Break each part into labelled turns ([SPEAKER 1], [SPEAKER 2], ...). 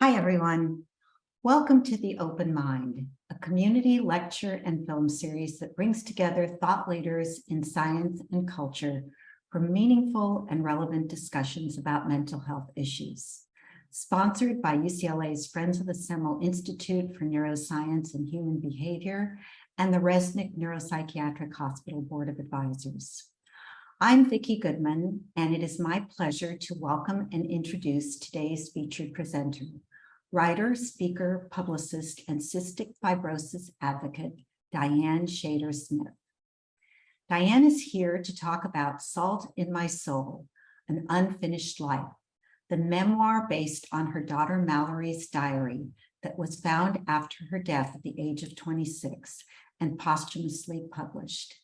[SPEAKER 1] Hi, everyone. Welcome to The Open Mind, a community lecture and film series that brings together thought leaders in science and culture for meaningful and relevant discussions about mental health issues. Sponsored by UCLA's Friends of the Semel Institute for Neuroscience and Human Behavior and the Resnick Neuropsychiatric Hospital Board of Advisors. I'm Vicki Goodman, and it is my pleasure to welcome and introduce today's featured presenter, writer, speaker, publicist, and cystic fibrosis advocate, Diane Shader Smith. Diane is here to talk about Salt in My Soul, An Unfinished Life, the memoir based on her daughter Mallory's diary that was found after her death at the age of 26 and posthumously published.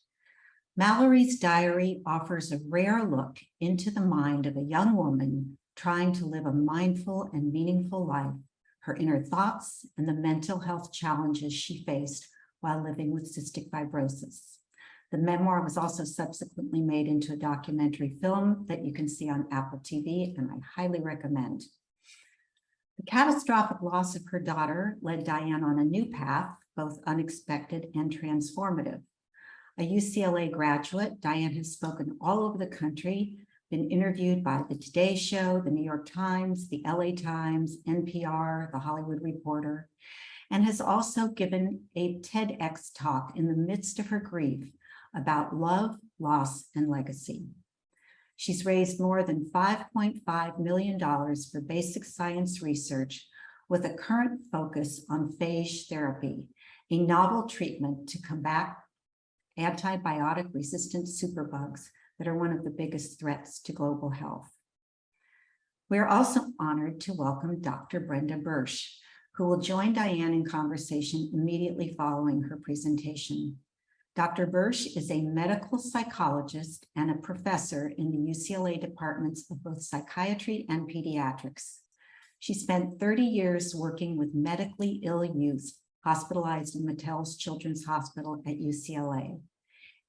[SPEAKER 1] Mallory's diary offers a rare look into the mind of a young woman trying to live a mindful and meaningful life, her inner thoughts, and the mental health challenges she faced while living with cystic fibrosis. The memoir was also subsequently made into a documentary film that you can see on Apple TV, and I highly recommend. The catastrophic loss of her daughter led Diane on a new path, both unexpected and transformative. A UCLA graduate, Diane has spoken all over the country, been interviewed by the Today Show, the New York Times, the LA Times, NPR, the Hollywood Reporter, and has also given a TEDx talk in the midst of her grief about love, loss, and legacy. She's raised more than $5.5 million for basic science research with a current focus on phage therapy, a novel treatment to combat antibiotic-resistant superbugs that are one of the biggest threats to global health. We are also honored to welcome Dr. Brenda Bursch, who will join Diane in conversation immediately following her presentation. Dr. Bursch is a medical psychologist and a professor in the UCLA departments of both psychiatry and pediatrics. She spent 30 years working with medically ill youth hospitalized in Mattel's Children's Hospital at UCLA.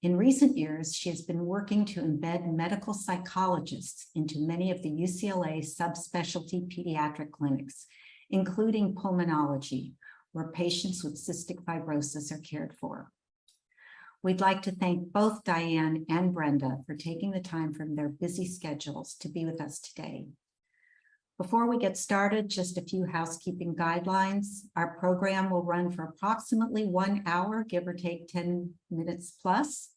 [SPEAKER 1] In recent years, she has been working to embed medical psychologists into many of the UCLA subspecialty pediatric clinics, including pulmonology, where patients with cystic fibrosis are cared for. We'd like to thank both Diane and Brenda for taking the time from their busy schedules to be with us today. Before we get started, just a few housekeeping guidelines. Our program will run for approximately 1 hour, give or take 10 minutes plus.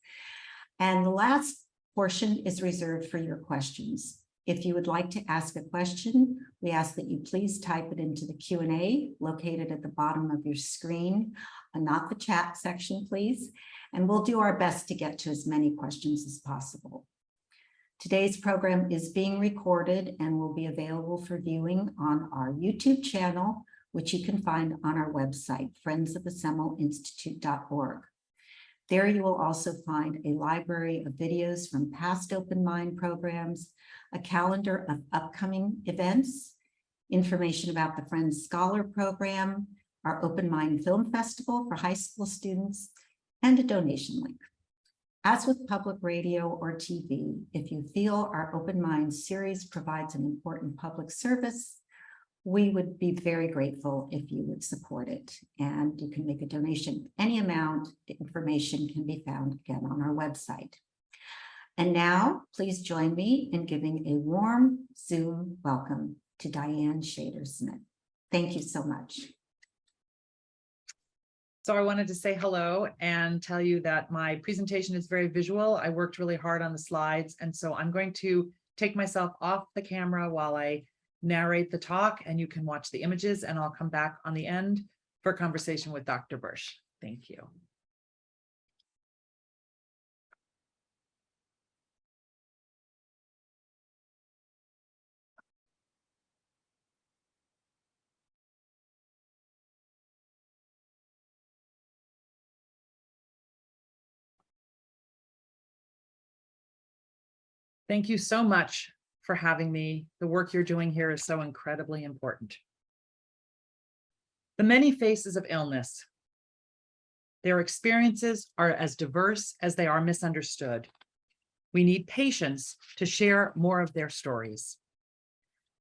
[SPEAKER 1] And the last portion is reserved for your questions. If you would like to ask a question, we ask that you please type it into the Q&A located at the bottom of your screen, not the chat section, please. And we'll do our best to get to as many questions as possible. Today's program is being recorded and will be available for viewing on our YouTube channel, which you can find on our website, friendsofthesemelinstitute.org. There you will also find a library of videos from past Open Mind programs, a calendar of upcoming events, information about the Friends Scholar Program, our Open Mind Film Festival for high school students, and a donation link. As with public radio or TV, if you feel our Open Mind series provides an important public service, we would be very grateful if you would support it. And you can make a donation, any amount. The information can be found again on our website. And now, please join me in giving a warm Zoom welcome to Diane Shader Smith. Thank you so much.
[SPEAKER 2] So I wanted to say hello and tell you that my presentation is very visual. I worked really hard on the slides, and so I'm going to take myself off the camera while I narrate the talk, and you can watch the images, and I'll come back on the end for a conversation with Dr. Bursch. Thank you. Thank you so much for having me. The work you're doing here is so incredibly important. The many faces of illness. Their experiences are as diverse as they are misunderstood. We need patients to share more of their stories.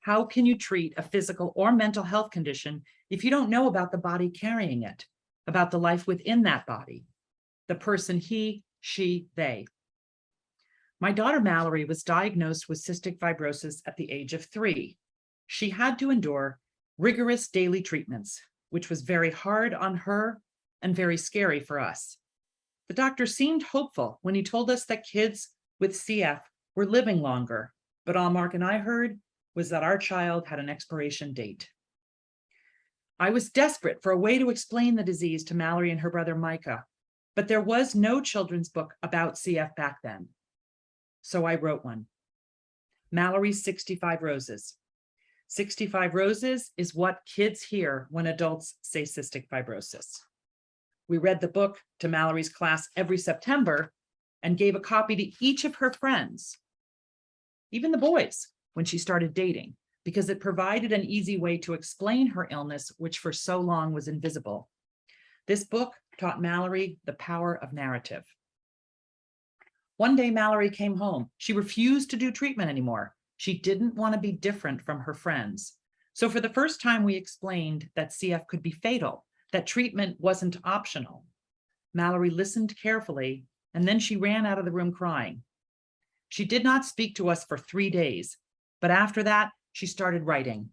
[SPEAKER 2] How can you treat a physical or mental health condition if you don't know about the body carrying it, about the life within that body, the person he, she, they? My daughter Mallory was diagnosed with cystic fibrosis at the age of 3. She had to endure rigorous daily treatments, which was very hard on her and very scary for us. The doctor seemed hopeful when he told us that kids with CF were living longer, but all Mark and I heard was that our child had an expiration date. I was desperate for a way to explain the disease to Mallory and her brother Micah, but there was no children's book about CF back then. So I wrote one. Mallory's 65 Roses. 65 Roses is what kids hear when adults say cystic fibrosis. We read the book to Mallory's class every September and gave a copy to each of her friends, even the boys, when she started dating, because it provided an easy way to explain her illness, which for so long was invisible. This book taught Mallory the power of narrative. One day, Mallory came home. She refused to do treatment anymore. She didn't want to be different from her friends. So for the first time, we explained that CF could be fatal, that treatment wasn't optional. Mallory listened carefully, and then she ran out of the room crying. She did not speak to us for 3 days, but after that, she started writing.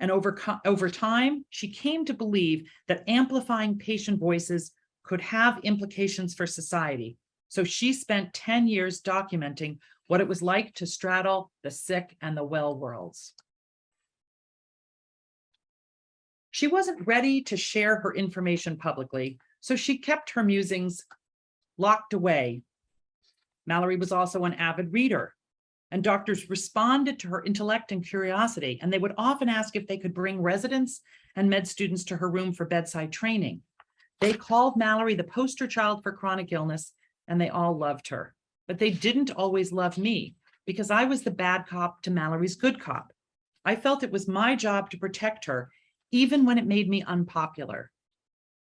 [SPEAKER 2] And over time, she came to believe that amplifying patient voices could have implications for society. So she spent 10 years documenting what it was like to straddle the sick and the well worlds. She wasn't ready to share her information publicly, so she kept her musings locked away. Mallory was also an avid reader, and doctors responded to her intellect and curiosity, and they would often ask if they could bring residents and med students to her room for bedside training. They called Mallory the poster child for chronic illness, and they all loved her. But they didn't always love me because I was the bad cop to Mallory's good cop. I felt it was my job to protect her, even when it made me unpopular.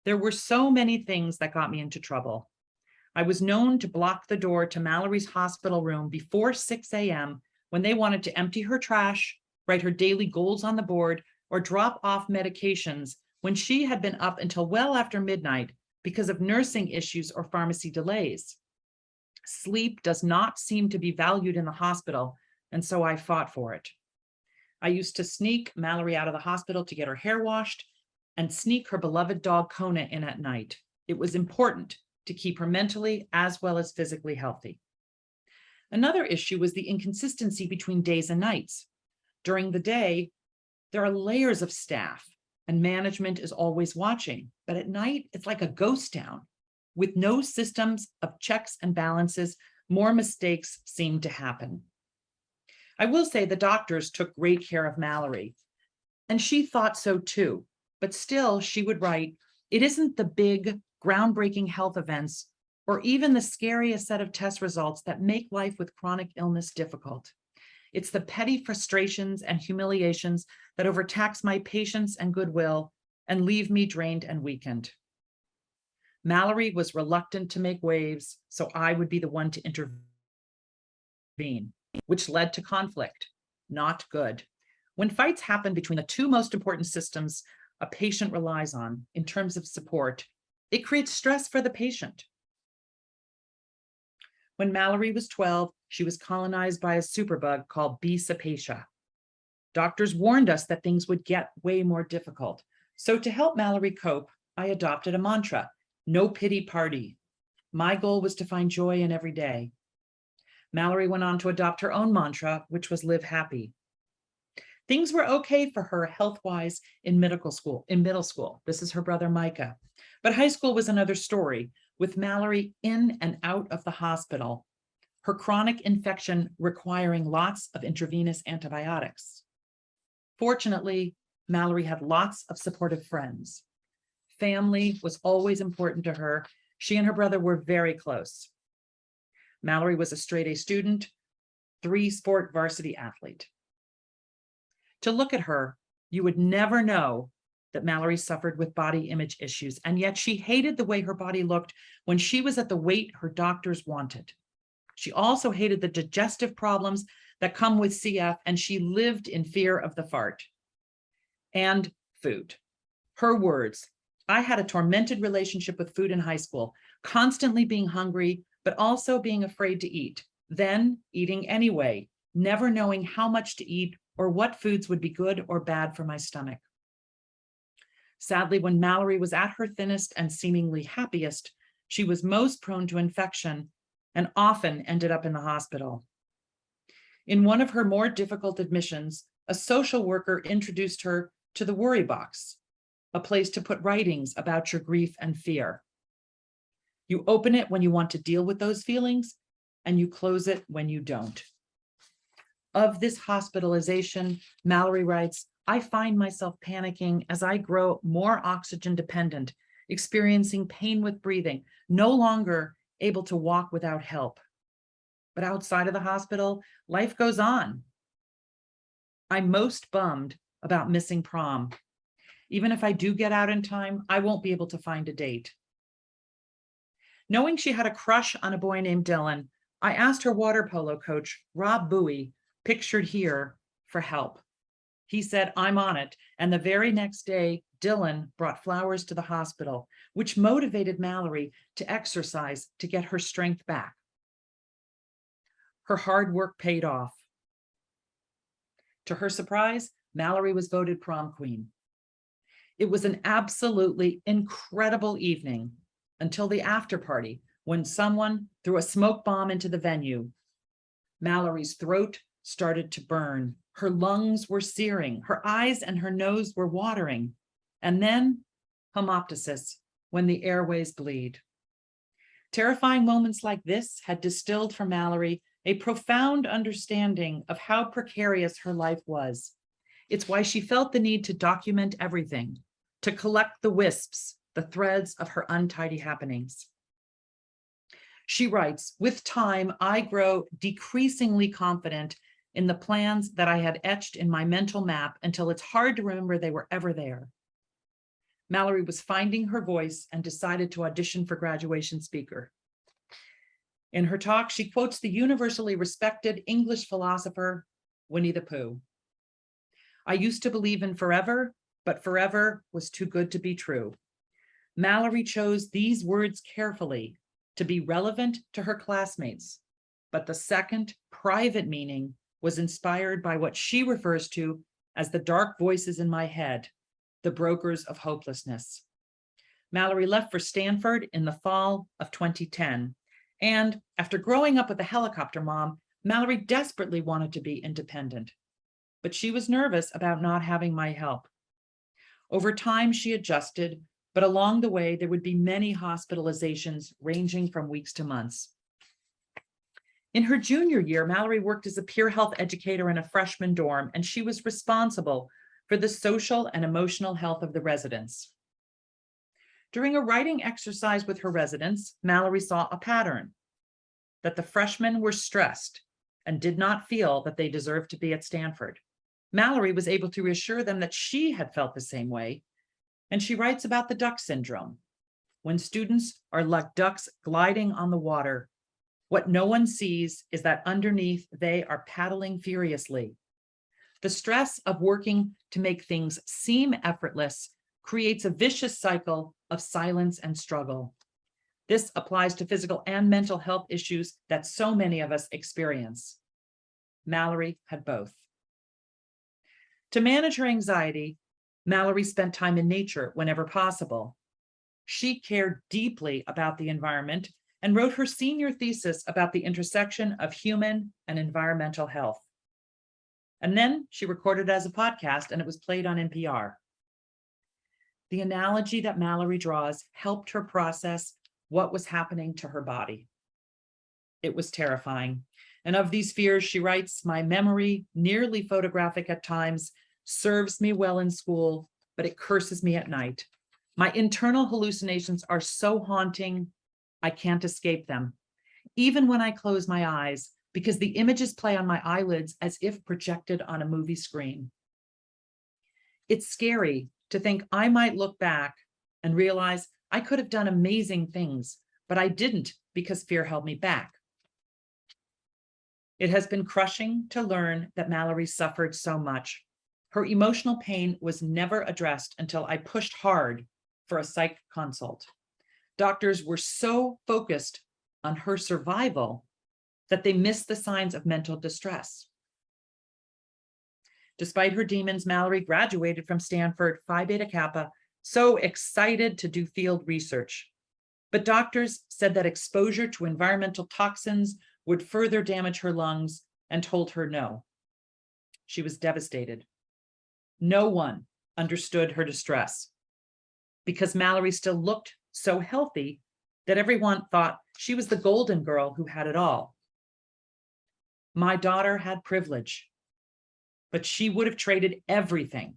[SPEAKER 2] There were so many things that got me into trouble. I was known to block the door to Mallory's hospital room before 6 a.m. when they wanted to empty her trash, write her daily goals on the board, or drop off medications when she had been up until well after midnight because of nursing issues or pharmacy delays. Sleep does not seem to be valued in the hospital, and so I fought for it. I used to sneak Mallory out of the hospital to get her hair washed and sneak her beloved dog Kona in at night. It was important to keep her mentally as well as physically healthy. Another issue was the inconsistency between days and nights. During the day, there are layers of staff and management is always watching, but at night, it's like a ghost town. With no systems of checks and balances, more mistakes seem to happen. I will say the doctors took great care of Mallory, and she thought so too, but still she would write, "It isn't the big, groundbreaking health events or even the scariest set of test results that make life with chronic illness difficult. It's the petty frustrations and humiliations that overtax my patience and goodwill and leave me drained and weakened." Mallory was reluctant to make waves, so I would be the one to intervene, which led to conflict. Not good. When fights happen between the two most important systems a patient relies on in terms of support, it creates stress for the patient. When Mallory was 12, she was colonized by a superbug called B. cepacia. Doctors warned us that things would get way more difficult. So to help Mallory cope, I adopted a mantra: no pity party. My goal was to find joy in every day. Mallory went on to adopt her own mantra, which was live happy. Things were okay for her health-wise in middle school. This is her brother Micah. But high school was another story, with Mallory in and out of the hospital, her chronic infection requiring lots of intravenous antibiotics. Fortunately, Mallory had lots of supportive friends. Family was always important to her. She and her brother were very close. Mallory was a straight A student, 3-sport varsity athlete. To look at her, you would never know that Mallory suffered with body image issues, and yet she hated the way her body looked when she was at the weight her doctors wanted. She also hated the digestive problems that come with CF, and she lived in fear of the fart. And food. Her words, I had a tormented relationship with food in high school, constantly being hungry, but also being afraid to eat, then eating anyway, never knowing how much to eat or what foods would be good or bad for my stomach. Sadly, when Mallory was at her thinnest and seemingly happiest, she was most prone to infection and often ended up in the hospital. In one of her more difficult admissions, a social worker introduced her to the worry box, a place to put writings about your grief and fear. You open it when you want to deal with those feelings, and you close it when you don't. Of this hospitalization, Mallory writes, I find myself panicking as I grow more oxygen dependent, experiencing pain with breathing, no longer able to walk without help. But outside of the hospital, life goes on. I'm most bummed about missing prom. Even if I do get out in time, I won't be able to find a date. Knowing she had a crush on a boy named Dylan, I asked her water polo coach, Rob Bowie, pictured here, for help. He said, I'm on it. And the very next day, Dylan brought flowers to the hospital, which motivated Mallory to exercise to get her strength back. Her hard work paid off. To her surprise, Mallory was voted prom queen. It was an absolutely incredible evening until the after party, when someone threw a smoke bomb into the venue. Mallory's throat started to burn. Her lungs were searing. Her eyes and her nose were watering. And then hemoptysis, when the airways bleed. Terrifying moments like this had distilled for Mallory a profound understanding of how precarious her life was. It's why she felt the need to document everything, to collect the wisps, the threads of her untidy happenings. She writes, with time, I grow decreasingly confident in the plans that I had etched in my mental map until it's hard to remember they were ever there. Mallory was finding her voice and decided to audition for graduation speaker. In her talk, she quotes the universally respected English philosopher, Winnie the Pooh. I used to believe in forever, but forever was too good to be true. Mallory chose these words carefully to be relevant to her classmates, but the second, private meaning was inspired by what she refers to as the dark voices in my head, the brokers of hopelessness. Mallory left for Stanford in the fall of 2010. And after growing up with a helicopter mom, Mallory desperately wanted to be independent, but she was nervous about not having my help. Over time, she adjusted, but along the way, there would be many hospitalizations ranging from weeks to months. In her junior year, Mallory worked as a peer health educator in a freshman dorm, and she was responsible for the social and emotional health of the residents. During a writing exercise with her residents, Mallory saw a pattern, that the freshmen were stressed and did not feel that they deserved to be at Stanford. Mallory was able to reassure them that she had felt the same way, and she writes about the duck syndrome. When students are like ducks gliding on the water, what no one sees is that underneath they are paddling furiously. The stress of working to make things seem effortless creates a vicious cycle of silence and struggle. This applies to physical and mental health issues that so many of us experience. Mallory had both. To manage her anxiety, Mallory spent time in nature whenever possible. She cared deeply about the environment and wrote her senior thesis about the intersection of human and environmental health. And then she recorded it as a podcast, and it was played on NPR. The analogy that Mallory draws helped her process what was happening to her body. It was terrifying. And of these fears, she writes, my memory, nearly photographic at times, serves me well in school, but it curses me at night. My internal hallucinations are so haunting, I can't escape them, even when I close my eyes, because the images play on my eyelids as if projected on a movie screen. It's scary to think I might look back and realize I could have done amazing things, but I didn't because fear held me back. It has been crushing to learn that Mallory suffered so much. Her emotional pain was never addressed until I pushed hard for a psych consult. Doctors were so focused on her survival that they missed the signs of mental distress. Despite her demons, Mallory graduated from Stanford Phi Beta Kappa, so excited to do field research. But doctors said that exposure to environmental toxins would further damage her lungs and told her no. She was devastated. No one understood her distress because Mallory still looked so healthy that everyone thought she was the golden girl who had it all. My daughter had privilege, but she would have traded everything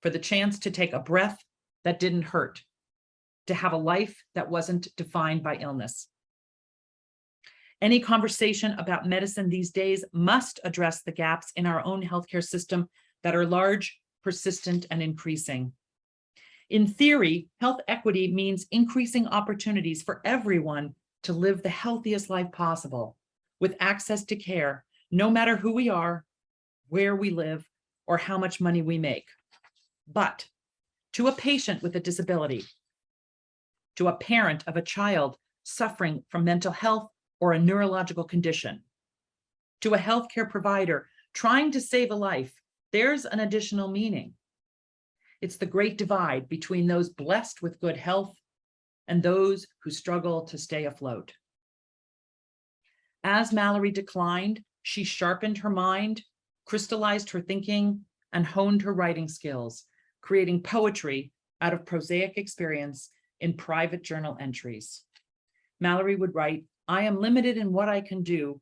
[SPEAKER 2] for the chance to take a breath that didn't hurt, to have a life that wasn't defined by illness. Any conversation about medicine these days must address the gaps in our own healthcare system that are large, persistent, and increasing. In theory, health equity means increasing opportunities for everyone to live the healthiest life possible with access to care, no matter who we are, where we live, or how much money we make. But to a patient with a disability, to a parent of a child suffering from mental health or a neurological condition, to a healthcare provider trying to save a life, there's an additional meaning. It's the great divide between those blessed with good health and those who struggle to stay afloat. As Mallory declined, she sharpened her mind, crystallized her thinking, and honed her writing skills, creating poetry out of prosaic experience in private journal entries. Mallory would write, "I am limited in what I can do,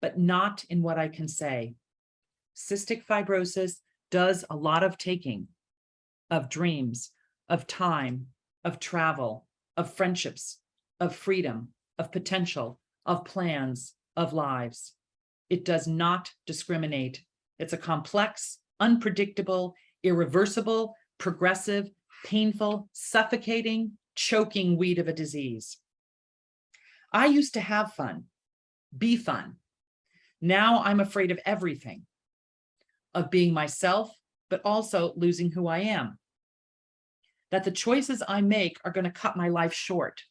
[SPEAKER 2] but not in what I can say. Cystic fibrosis does a lot of taking, of dreams, of time, of travel, of friendships, of freedom, of potential, of plans, of lives. It does not discriminate. It's a complex, unpredictable, irreversible, progressive, painful, suffocating, choking weed of a disease. I used to have fun, be fun. Now I'm afraid of everything, of being myself, but also losing who I am. That the choices I make are going to cut my life short.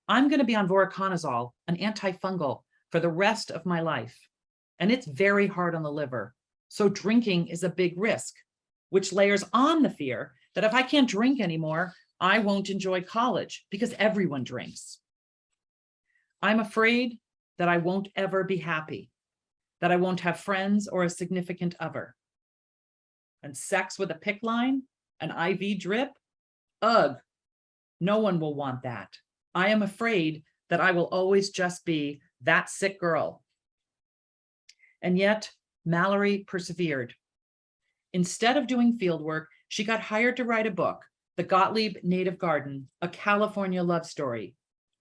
[SPEAKER 2] I'm going to be on voriconazole, an antifungal, for the rest of my life. And it's very hard on the liver. So drinking is a big risk, which layers on the fear that if I can't drink anymore, I won't enjoy college because everyone drinks. I'm afraid that I won't ever be happy, that I won't have friends or a significant other. And sex with a PICC line, an IV drip, ugh, no one will want that. I am afraid that I will always just be that sick girl. And yet, Mallory persevered. Instead of doing field work, she got hired to write a book, The Gottlieb Native Garden, a California love story,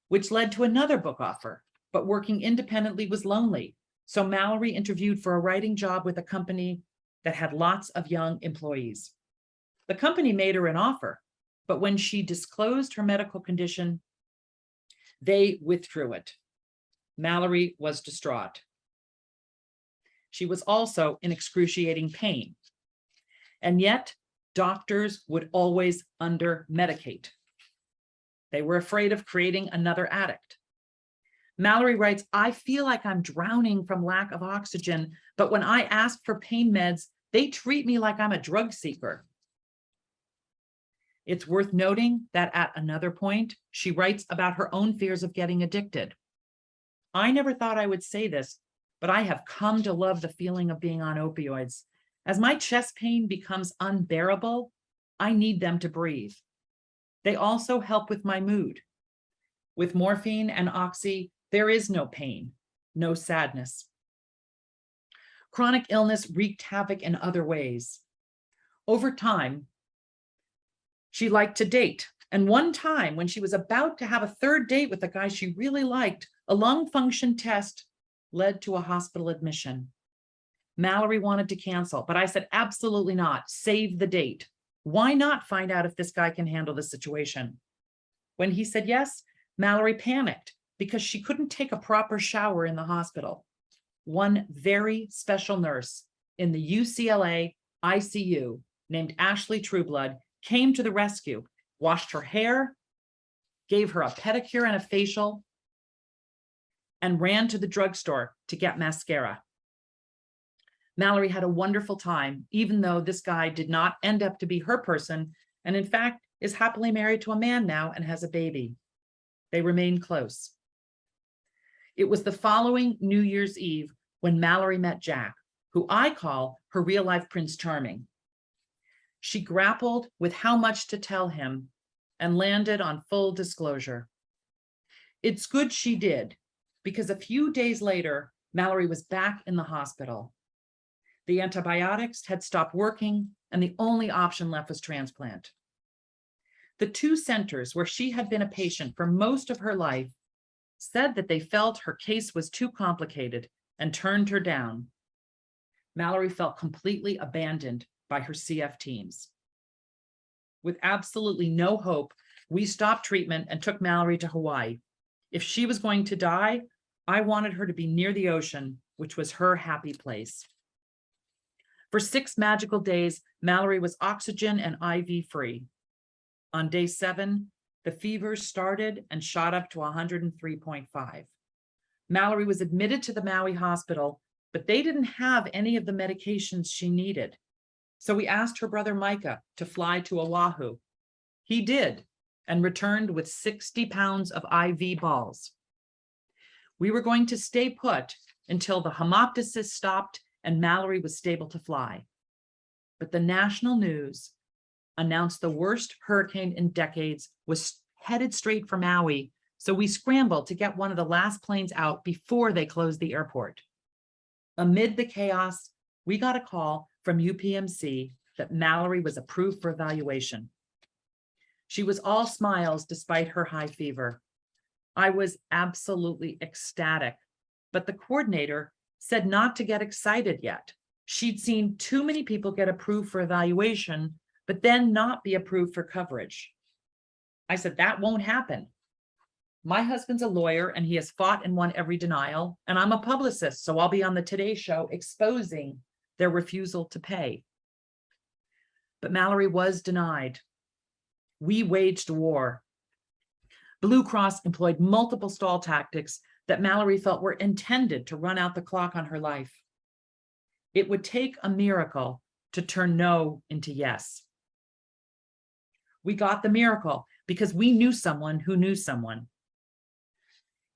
[SPEAKER 2] which led to another book offer, but working independently was lonely. So Mallory interviewed for a writing job with a company that had lots of young employees. The company made her an offer, but when she disclosed her medical condition, they withdrew it. Mallory was distraught. She was also in excruciating pain. And yet, doctors would always under-medicate. They were afraid of creating another addict. Mallory writes, "I feel like I'm drowning from lack of oxygen, but when I ask for pain meds, they treat me like I'm a drug seeker." It's worth noting that at another point, she writes about her own fears of getting addicted. "I never thought I would say this, but I have come to love the feeling of being on opioids. As my chest pain becomes unbearable, I need them to breathe. They also help with my mood. With morphine and oxy, there is no pain, no sadness." Chronic illness wreaked havoc in other ways. Over time, she liked to date. And one time when she was about to have a third date with a guy she really liked, a lung function test led to a hospital admission. Mallory wanted to cancel, but I said, absolutely not. Save the date. Why not find out if this guy can handle the situation? When he said yes, Mallory panicked because she couldn't take a proper shower in the hospital. one very special nurse in the UCLA ICU named Ashley Trueblood came to the rescue, washed her hair, gave her a pedicure and a facial, and ran to the drugstore to get mascara. Mallory had a wonderful time, even though this guy did not end up to be her person, and in fact is happily married to a man now and has a baby. They remain close. It was the following New Year's Eve when Mallory met Jack, who I call her real-life Prince Charming. She grappled with how much to tell him and landed on full disclosure. It's good she did, because a few days later, Mallory was back in the hospital. The antibiotics had stopped working, and the only option left was transplant. The two centers where she had been a patient for most of her life said that they felt her case was too complicated and turned her down. Mallory felt completely abandoned by her CF teams. With absolutely no hope, we stopped treatment and took Mallory to Hawaii. If she was going to die, I wanted her to be near the ocean, which was her happy place. For 6 magical days, Mallory was oxygen and IV free. On day 7, the fever started and shot up to 103.5. Mallory was admitted to the Maui hospital, but they didn't have any of the medications she needed. So we asked her brother Micah to fly to Oahu. He did, and returned with 60 pounds of IV balls. We were going to stay put until the hemoptysis stopped and Mallory was stable to fly. But the national news announced the worst hurricane in decades was headed straight for Maui, so we scrambled to get one of the last planes out before they closed the airport. Amid the chaos, we got a call from UPMC that Mallory was approved for evaluation. She was all smiles despite her high fever. I was absolutely ecstatic, but the coordinator said not to get excited yet. She'd seen too many people get approved for evaluation, but then not be approved for coverage. I said, that won't happen. My husband's a lawyer and he has fought and won every denial, and I'm a publicist, so I'll be on the Today Show exposing their refusal to pay. But Mallory was denied. We waged war. Blue Cross employed multiple stall tactics that Mallory felt were intended to run out the clock on her life. It would take a miracle to turn no into yes. We got the miracle because we knew someone who knew someone.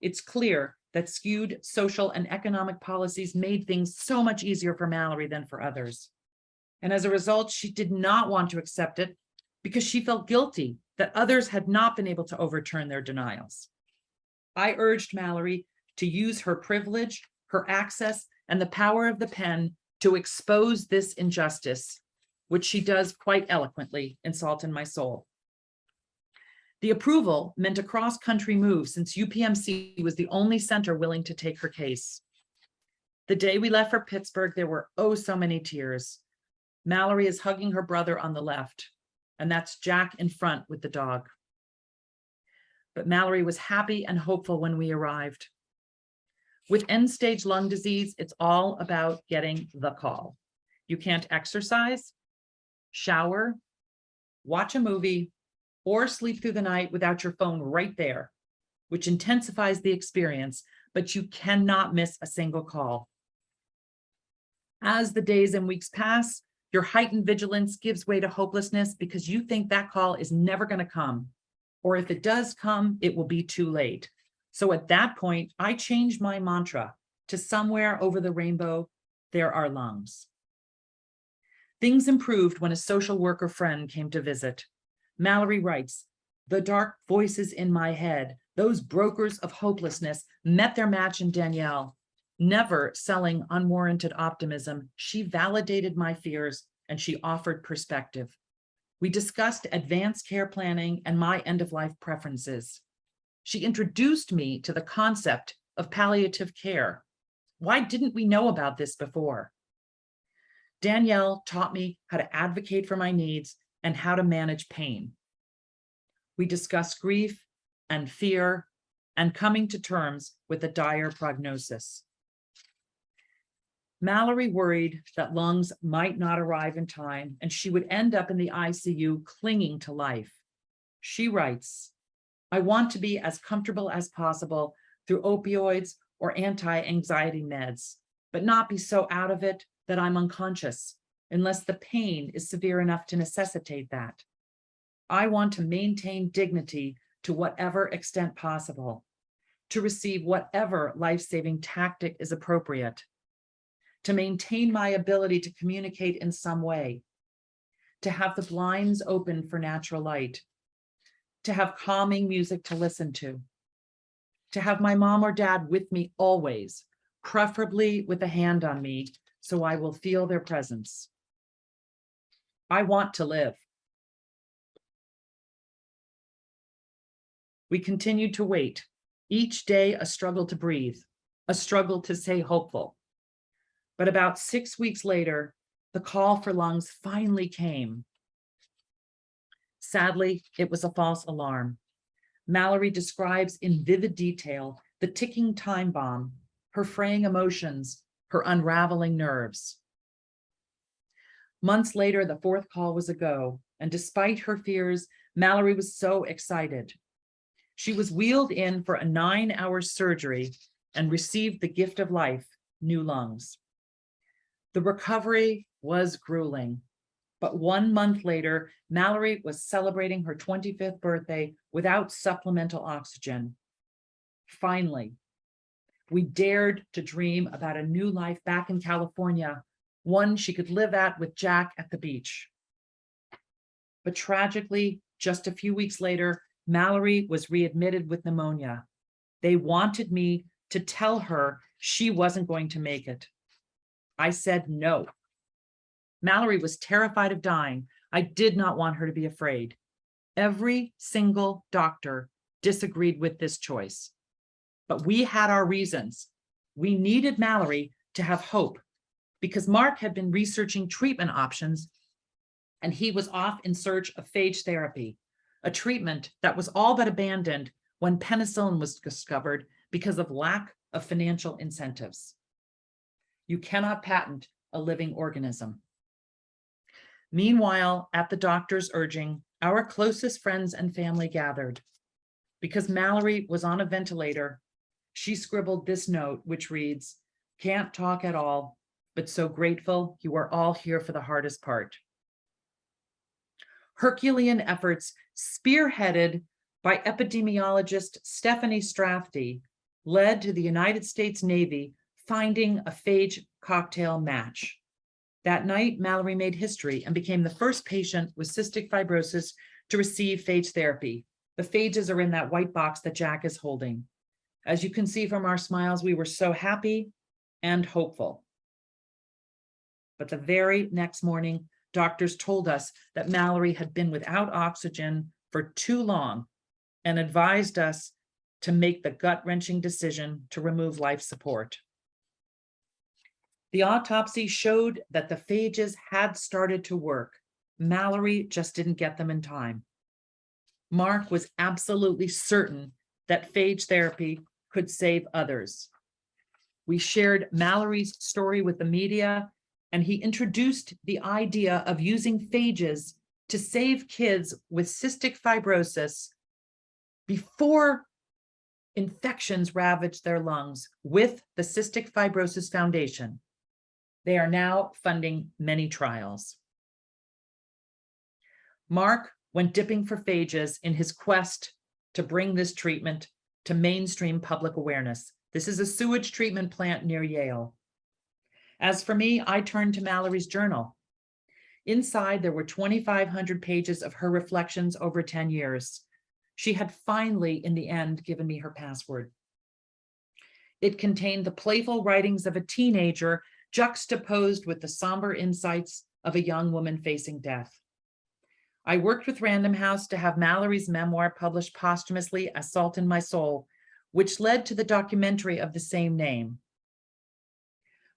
[SPEAKER 2] It's clear that skewed social and economic policies made things so much easier for Mallory than for others. And as a result, she did not want to accept it because she felt guilty that others had not been able to overturn their denials. I urged Mallory to use her privilege, her access, and the power of the pen to expose this injustice, which she does quite eloquently in Salt in My Soul. The approval meant a cross-country move since UPMC was the only center willing to take her case. The day we left for Pittsburgh, there were oh so many tears. Mallory is hugging her brother on the left, and that's Jack in front with the dog. But Mallory was happy and hopeful when we arrived. With end-stage lung disease, it's all about getting the call. You can't exercise, shower, watch a movie, or sleep through the night without your phone right there, which intensifies the experience, but you cannot miss a single call. As the days and weeks pass, your heightened vigilance gives way to hopelessness because you think that call is never going to come, or if it does come, it will be too late. So at that point, I changed my mantra to somewhere over the rainbow, there are lungs. Things improved when a social worker friend came to visit. Mallory writes, the dark voices in my head, those brokers of hopelessness, met their match in Danielle. Never selling unwarranted optimism, she validated my fears and she offered perspective. We discussed advanced care planning and my end-of-life preferences. She introduced me to the concept of palliative care. Why didn't we know about this before? Danielle taught me how to advocate for my needs and how to manage pain. We discussed grief and fear and coming to terms with a dire prognosis. Mallory worried that lungs might not arrive in time and she would end up in the ICU clinging to life. She writes, "I want to be as comfortable as possible through opioids or anti-anxiety meds, but not be so out of it that I'm unconscious, unless the pain is severe enough to necessitate that. I want to maintain dignity to whatever extent possible, to receive whatever life-saving tactic is appropriate, to maintain my ability to communicate in some way, to have the blinds open for natural light, to have calming music to listen to have my mom or dad with me always, preferably with a hand on me, so I will feel their presence. I want to live." We continued to wait, each day a struggle to breathe, a struggle to stay hopeful. But about 6 weeks later, the call for lungs finally came. Sadly, it was a false alarm. Mallory describes in vivid detail the ticking time bomb, her fraying emotions, her unraveling nerves. Months later, the fourth call was a go, and despite her fears, Mallory was so excited. She was wheeled in for a 9-hour surgery and received the gift of life, new lungs. The recovery was grueling, but 1 month later, Mallory was celebrating her 25th birthday without supplemental oxygen. Finally, we dared to dream about a new life back in California, one she could live at with Jack at the beach. But tragically, just a few weeks later, Mallory was readmitted with pneumonia. They wanted me to tell her she wasn't going to make it. I said no. Mallory was terrified of dying. I did not want her to be afraid. Every single doctor disagreed with this choice. But we had our reasons. We needed Mallory to have hope because Mark had been researching treatment options and he was off in search of phage therapy, a treatment that was all but abandoned when penicillin was discovered because of lack of financial incentives. You cannot patent a living organism. Meanwhile, at the doctor's urging, our closest friends and family gathered. Because Mallory was on a ventilator, she scribbled this note, which reads, "Can't talk at all, but so grateful you are all here for the hardest part." Herculean efforts spearheaded by epidemiologist Stephanie Strafty led to the United States Navy finding a phage cocktail match. That night, Mallory made history and became the first patient with cystic fibrosis to receive phage therapy. The phages are in that white box that Jack is holding. As you can see from our smiles, we were so happy and hopeful. But the very next morning, doctors told us that Mallory had been without oxygen for too long and advised us to make the gut-wrenching decision to remove life support. The autopsy showed that the phages had started to work. Mallory just didn't get them in time. Mark was absolutely certain that phage therapy could save others. We shared Mallory's story with the media, and he introduced the idea of using phages to save kids with cystic fibrosis before infections ravaged their lungs with the Cystic Fibrosis Foundation. They are now funding many trials. Mark went dipping for phages in his quest to bring this treatment to mainstream public awareness. This is a sewage treatment plant near Yale. As for me, I turned to Mallory's journal. Inside, there were 2,500 pages of her reflections over 10 years. She had finally, in the end, given me her password. It contained the playful writings of a teenager juxtaposed with the somber insights of a young woman facing death. I worked with Random House to have Mallory's memoir published posthumously as Salt in My Soul, which led to the documentary of the same name.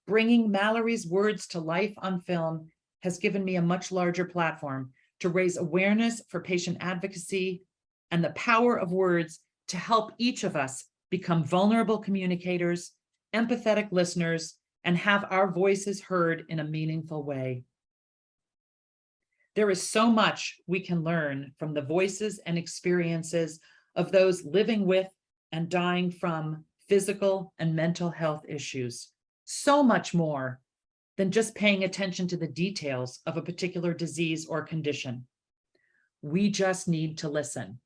[SPEAKER 2] Bringing Mallory's words to life on film has given me a much larger platform to raise awareness for patient advocacy and the power of words to help each of us become vulnerable communicators, empathetic listeners, and have our voices heard in a meaningful way. There is so much we can learn from the voices and experiences of those living with and dying from physical and mental health issues. So much more than just paying attention to the details of a particular disease or condition. We just need to listen.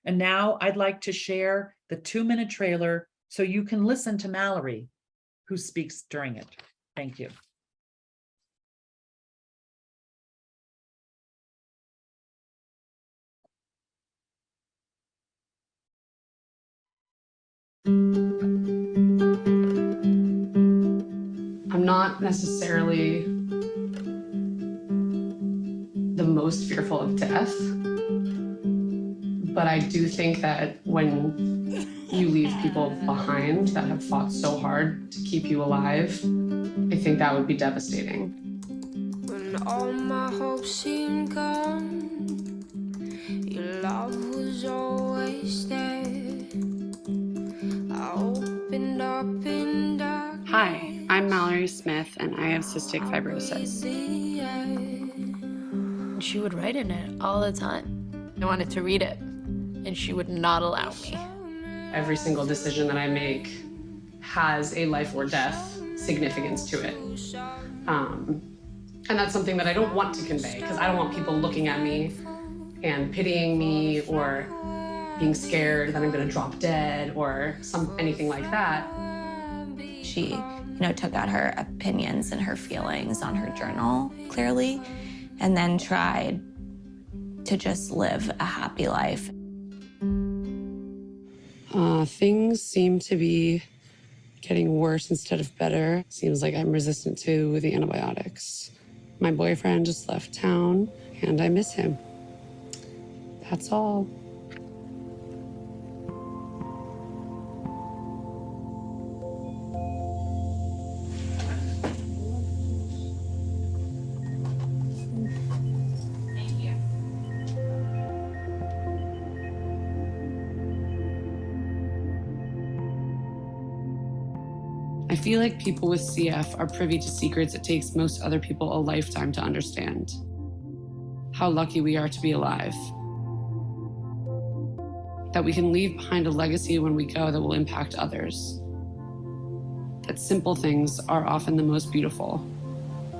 [SPEAKER 2] And now I'd like to share the 2-minute trailer so you can listen to Mallory, who speaks during it. Thank you.
[SPEAKER 3] I'm not necessarily the most fearful of death, but I do think that when you leave people behind that have fought so hard to keep you alive, I think that would be devastating.
[SPEAKER 4] When all my hopes seemed gone, your love was always there. I opened up in darkness.
[SPEAKER 3] Hi, I'm Mallory Smith, and I have cystic fibrosis.
[SPEAKER 5] She would write in it all the time. I wanted to read it, and she would not allow me.
[SPEAKER 3] Every single decision that I make has a life or death significance to it. And that's something that I don't want to convey, because I don't want people looking at me and pitying me or being scared that I'm going to drop dead or anything like that.
[SPEAKER 6] She, took out her opinions and her feelings on her journal clearly, and then tried to just live a happy life.
[SPEAKER 3] Things seem to be getting worse instead of better. Seems like I'm resistant to the antibiotics. My boyfriend just left town, and I miss him. That's all. I feel like people with CF are privy to secrets it takes most other people a lifetime to understand. How lucky we are to be alive. That we can leave behind a legacy when we go that will impact others. That simple things are often the most beautiful.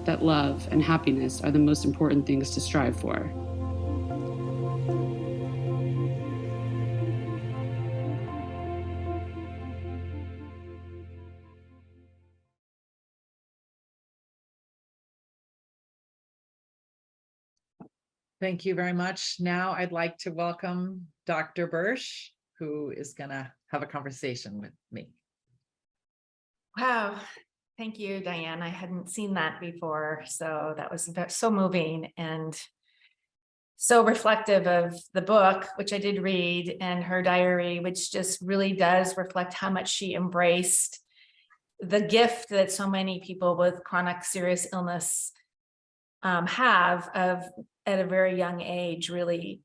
[SPEAKER 3] That love and happiness are the most important things to strive for.
[SPEAKER 2] Thank you very much. Now I'd like to welcome Dr. Bursch, who is going to have a conversation with me.
[SPEAKER 7] Wow. Thank you, Diane. I hadn't seen that before. So that was so moving and so reflective of the book, which I did read, and her diary, which just really does reflect how much she embraced the gift that so many people with chronic serious illness have of, at a very young age, really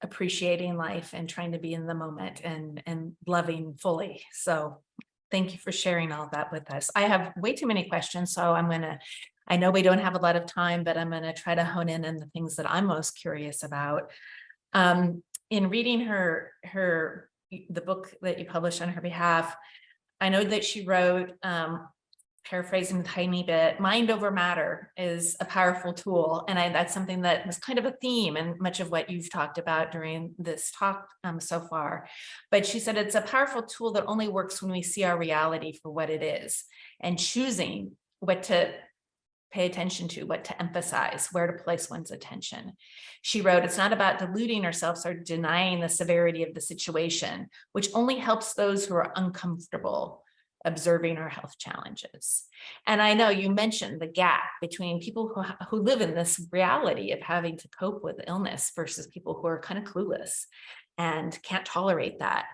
[SPEAKER 7] appreciating life and trying to be in the moment and loving fully. So thank you for sharing all that with us. I have way too many questions, so I know we don't have a lot of time, but I'm gonna try to hone in on the things that I'm most curious about. In reading the book that you published on her behalf, I know that she wrote, paraphrasing a tiny bit, mind over matter is a powerful tool. And that's something that was kind of a theme and much of what you've talked about during this talk so far. But she said it's a powerful tool that only works when we see our reality for what it is and choosing what to pay attention to, what to emphasize, where to place one's attention. She wrote, it's not about deluding ourselves or denying the severity of the situation, which only helps those who are uncomfortable observing our health challenges. And I know you mentioned the gap between people who live in this reality of having to cope with illness versus people who are kind of clueless and can't tolerate that.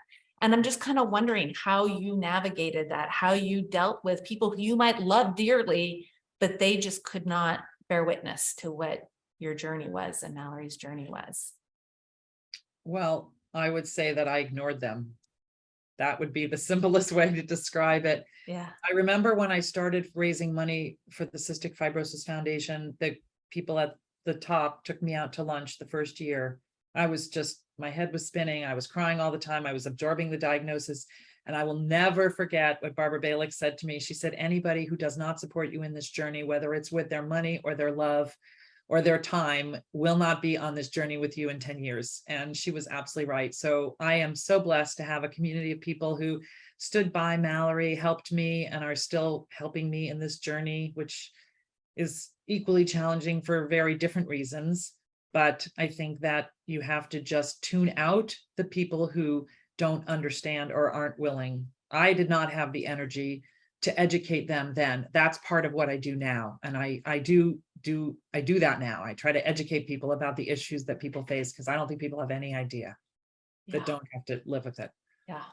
[SPEAKER 7] And I'm just kind of wondering how you navigated that, how you dealt with people who you might love dearly, but they just could not bear witness to what your journey was and Mallory's journey was.
[SPEAKER 2] Well, I would say that I ignored them. That would be the simplest way to describe it.
[SPEAKER 7] Yeah.
[SPEAKER 2] I remember when I started raising money for the Cystic Fibrosis Foundation, the people at the top took me out to lunch the first year. I was just, my head was spinning. I was crying all the time. I was absorbing the diagnosis. And I will never forget what Barbara Balick said to me. She said, anybody who does not support you in this journey, whether it's with their money or their love or their time, will not be on this journey with you in 10 years. And she was absolutely right. So I am so blessed to have a community of people who stood by Mallory, helped me, and are still helping me in this journey, which is equally challenging for very different reasons. But I think that you have to just tune out the people who don't understand or aren't willing. I did not have the energy to educate them then. That's part of what I do now. And I do that now. I try to educate people about the issues that people face, because I don't think people have any idea that don't have to live with it.
[SPEAKER 7] Yeah.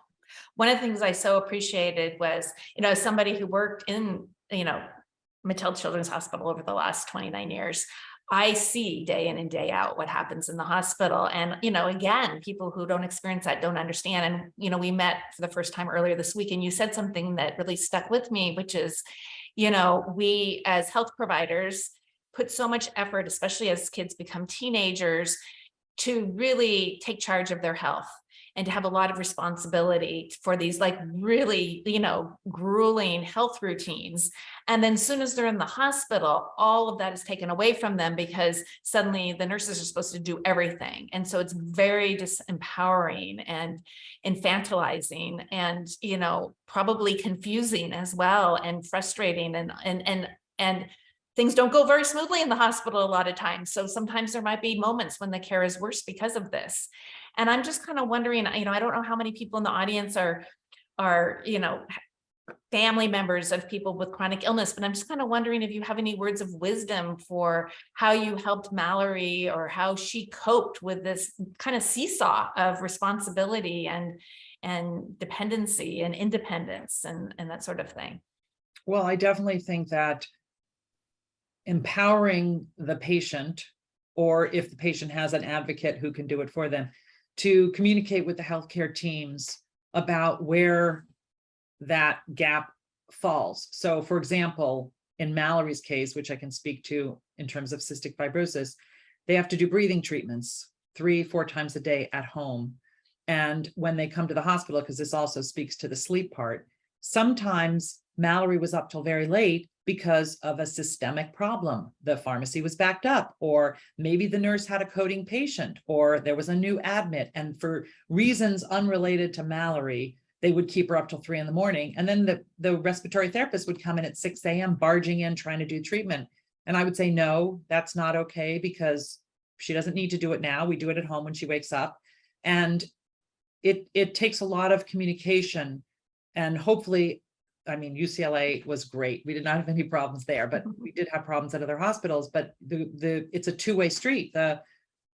[SPEAKER 7] One of the things I so appreciated was, as somebody who worked in, Mattel Children's Hospital over the last 29 years, I see day in and day out what happens in the hospital. And, again, people who don't experience that don't understand. And, we met for the first time earlier this week, and you said something that really stuck with me, which is, we as health providers put so much effort, especially as kids become teenagers, to really take charge of their health and to have a lot of responsibility for these really, grueling health routines. And then as soon as they're in the hospital, all of that is taken away from them because suddenly the nurses are supposed to do everything. And so it's very disempowering and infantilizing and, probably confusing as well, and frustrating, and things don't go very smoothly in the hospital a lot of times. So sometimes there might be moments when the care is worse because of this. And I'm just kind of wondering, I don't know how many people in the audience are, family members of people with chronic illness, but I'm just kind of wondering if you have any words of wisdom for how you helped Mallory, or how she coped with this kind of seesaw of responsibility and dependency and independence and that sort of thing.
[SPEAKER 2] Well, I definitely think that empowering the patient, or if the patient has an advocate who can do it for them, to communicate with the healthcare teams about where that gap falls. So for example, in Mallory's case, which I can speak to in terms of cystic fibrosis, they have to do breathing treatments 3-4 times a day at home. And when they come to the hospital, because this also speaks to the sleep part, sometimes Mallory was up till very late because of a systemic problem. The pharmacy was backed up, or maybe the nurse had a coding patient, or there was a new admit. And for reasons unrelated to Mallory, they would keep her up till 3 a.m. And then the respiratory therapist would come in at 6 a.m., barging in, trying to do treatment. And I would say, no, that's not okay, because she doesn't need to do it now. We do it at home when she wakes up. And it takes a lot of communication, and hopefully, UCLA was great. We did not have any problems there, but we did have problems at other hospitals. But it's a two-way street. The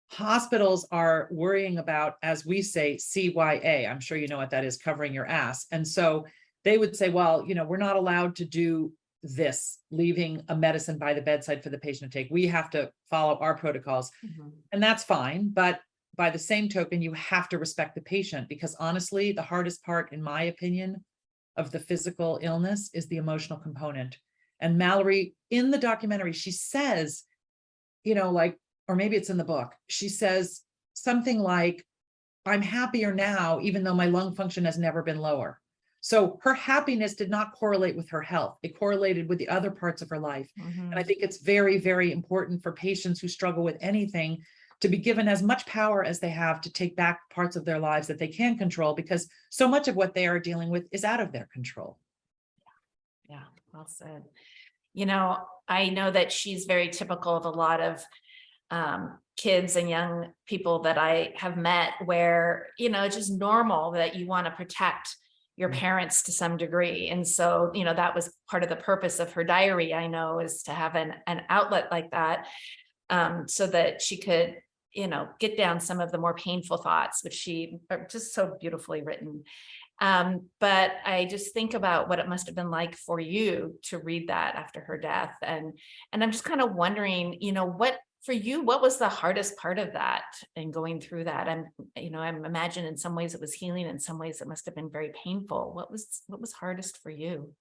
[SPEAKER 2] hospitals are worrying about, as we say, CYA. I'm sure you know what that is, covering your ass. And so they would say, well, we're not allowed to do this, leaving a medicine by the bedside for the patient to take. We have to follow our protocols. Mm-hmm. And that's fine. But by the same token, you have to respect the patient, because honestly, the hardest part, in my opinion, of the physical illness is the emotional component. And Mallory, in the documentary, she says, or maybe it's in the book, she says something like, I'm happier now, even though my lung function has never been lower. So her happiness did not correlate with her health. It correlated with the other parts of her life. Mm-hmm. And I think it's very, very important for patients who struggle with anything to be given as much power as they have to take back parts of their lives that they can control, because so much of what they are dealing with is out of their control.
[SPEAKER 7] Yeah, well said. I know that she's very typical of a lot of kids and young people that I have met, where, it's just normal that you want to protect your parents to some degree. And so, that was part of the purpose of her diary, I know, is to have an outlet like that, so that she could, get down some of the more painful thoughts, which she are just so beautifully written. But I just think about what it must have been like for you to read that after her death. And I'm just kind of wondering, what for you, what was the hardest part of that and going through that? I'm imagining in some ways it was healing, in some ways it must have been very painful. What was hardest for you?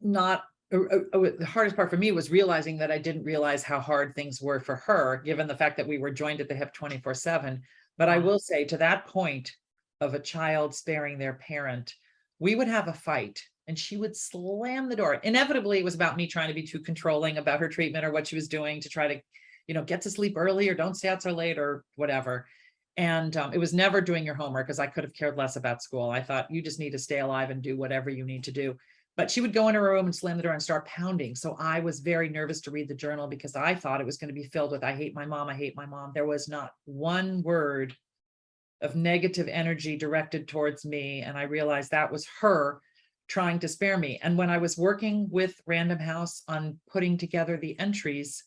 [SPEAKER 2] Not the hardest part for me was realizing that I didn't realize how hard things were for her, given the fact that we were joined at the hip 24/7. But I will say, to that point of a child sparing their parent, we would have a fight and she would slam the door. Inevitably, it was about me trying to be too controlling about her treatment or what she was doing to try to, get to sleep early or don't stay out so late or whatever. And it was never doing your homework, because I could have cared less about school. I thought, you just need to stay alive and do whatever you need to do. But she would go in her room and slam the door and start pounding. So I was very nervous to read the journal, because I thought it was going to be filled with, I hate my mom, I hate my mom. There was not one word of negative energy directed towards me. And I realized that was her trying to spare me. And when I was working with Random House on putting together the entries,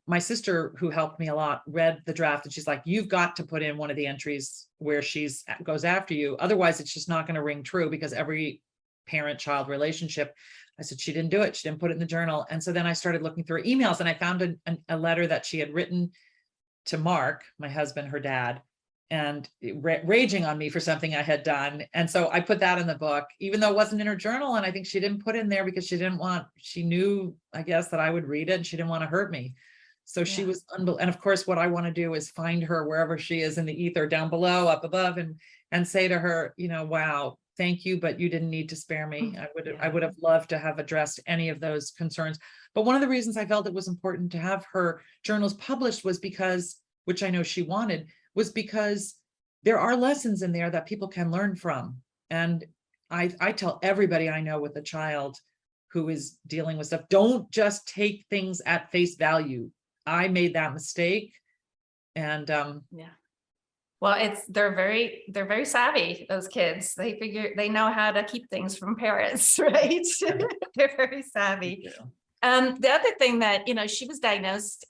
[SPEAKER 2] my sister, who helped me a lot, read the draft and she's like, you've got to put in one of the entries where she's goes after you. Otherwise, it's just not going to ring true, because every parent-child relationship. I said, she didn't do it. She didn't put it in the journal. And so then I started looking through emails and I found a letter that she had written to Mark, my husband, her dad, and raging on me for something I had done. And so I put that in the book, even though it wasn't in her journal. And I think she didn't put in there because she knew, I guess, that I would read it and she didn't want to hurt me. So she was unbelievable. And of course, what I want to do is find her wherever she is in the ether, down below, up above, and say to her, wow, thank you, but you didn't need to spare me. I would have loved to have addressed any of those concerns. But one of the reasons I felt it was important to have her journals published was because, which I know she wanted, was because there are lessons in there that people can learn from. And I tell everybody I know with a child who is dealing with stuff, don't just take things at face value. I made that mistake. And
[SPEAKER 7] well, they're very savvy, those kids. They know how to keep things from parents, right? They're very savvy. The other thing that, she was diagnosed,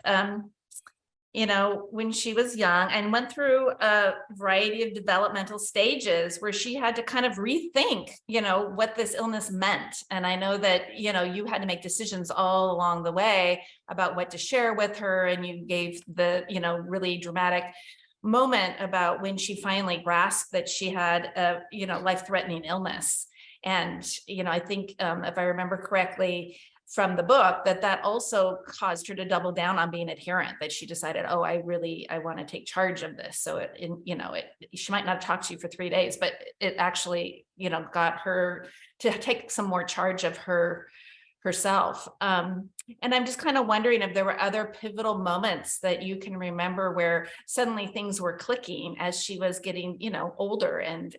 [SPEAKER 7] when she was young, and went through a variety of developmental stages where she had to kind of rethink, what this illness meant. And I know that, you had to make decisions all along the way about what to share with her. And you gave the, really dramatic moment about when she finally grasped that she had a, life-threatening illness. And, I think if I remember correctly from the book, that also caused her to double down on being adherent, that she decided, oh, I want to take charge of this. So she might not talk to you for 3 days, but it actually, got her to take some more charge of herself. And I'm just kind of wondering if there were other pivotal moments that you can remember where suddenly things were clicking as she was getting, older and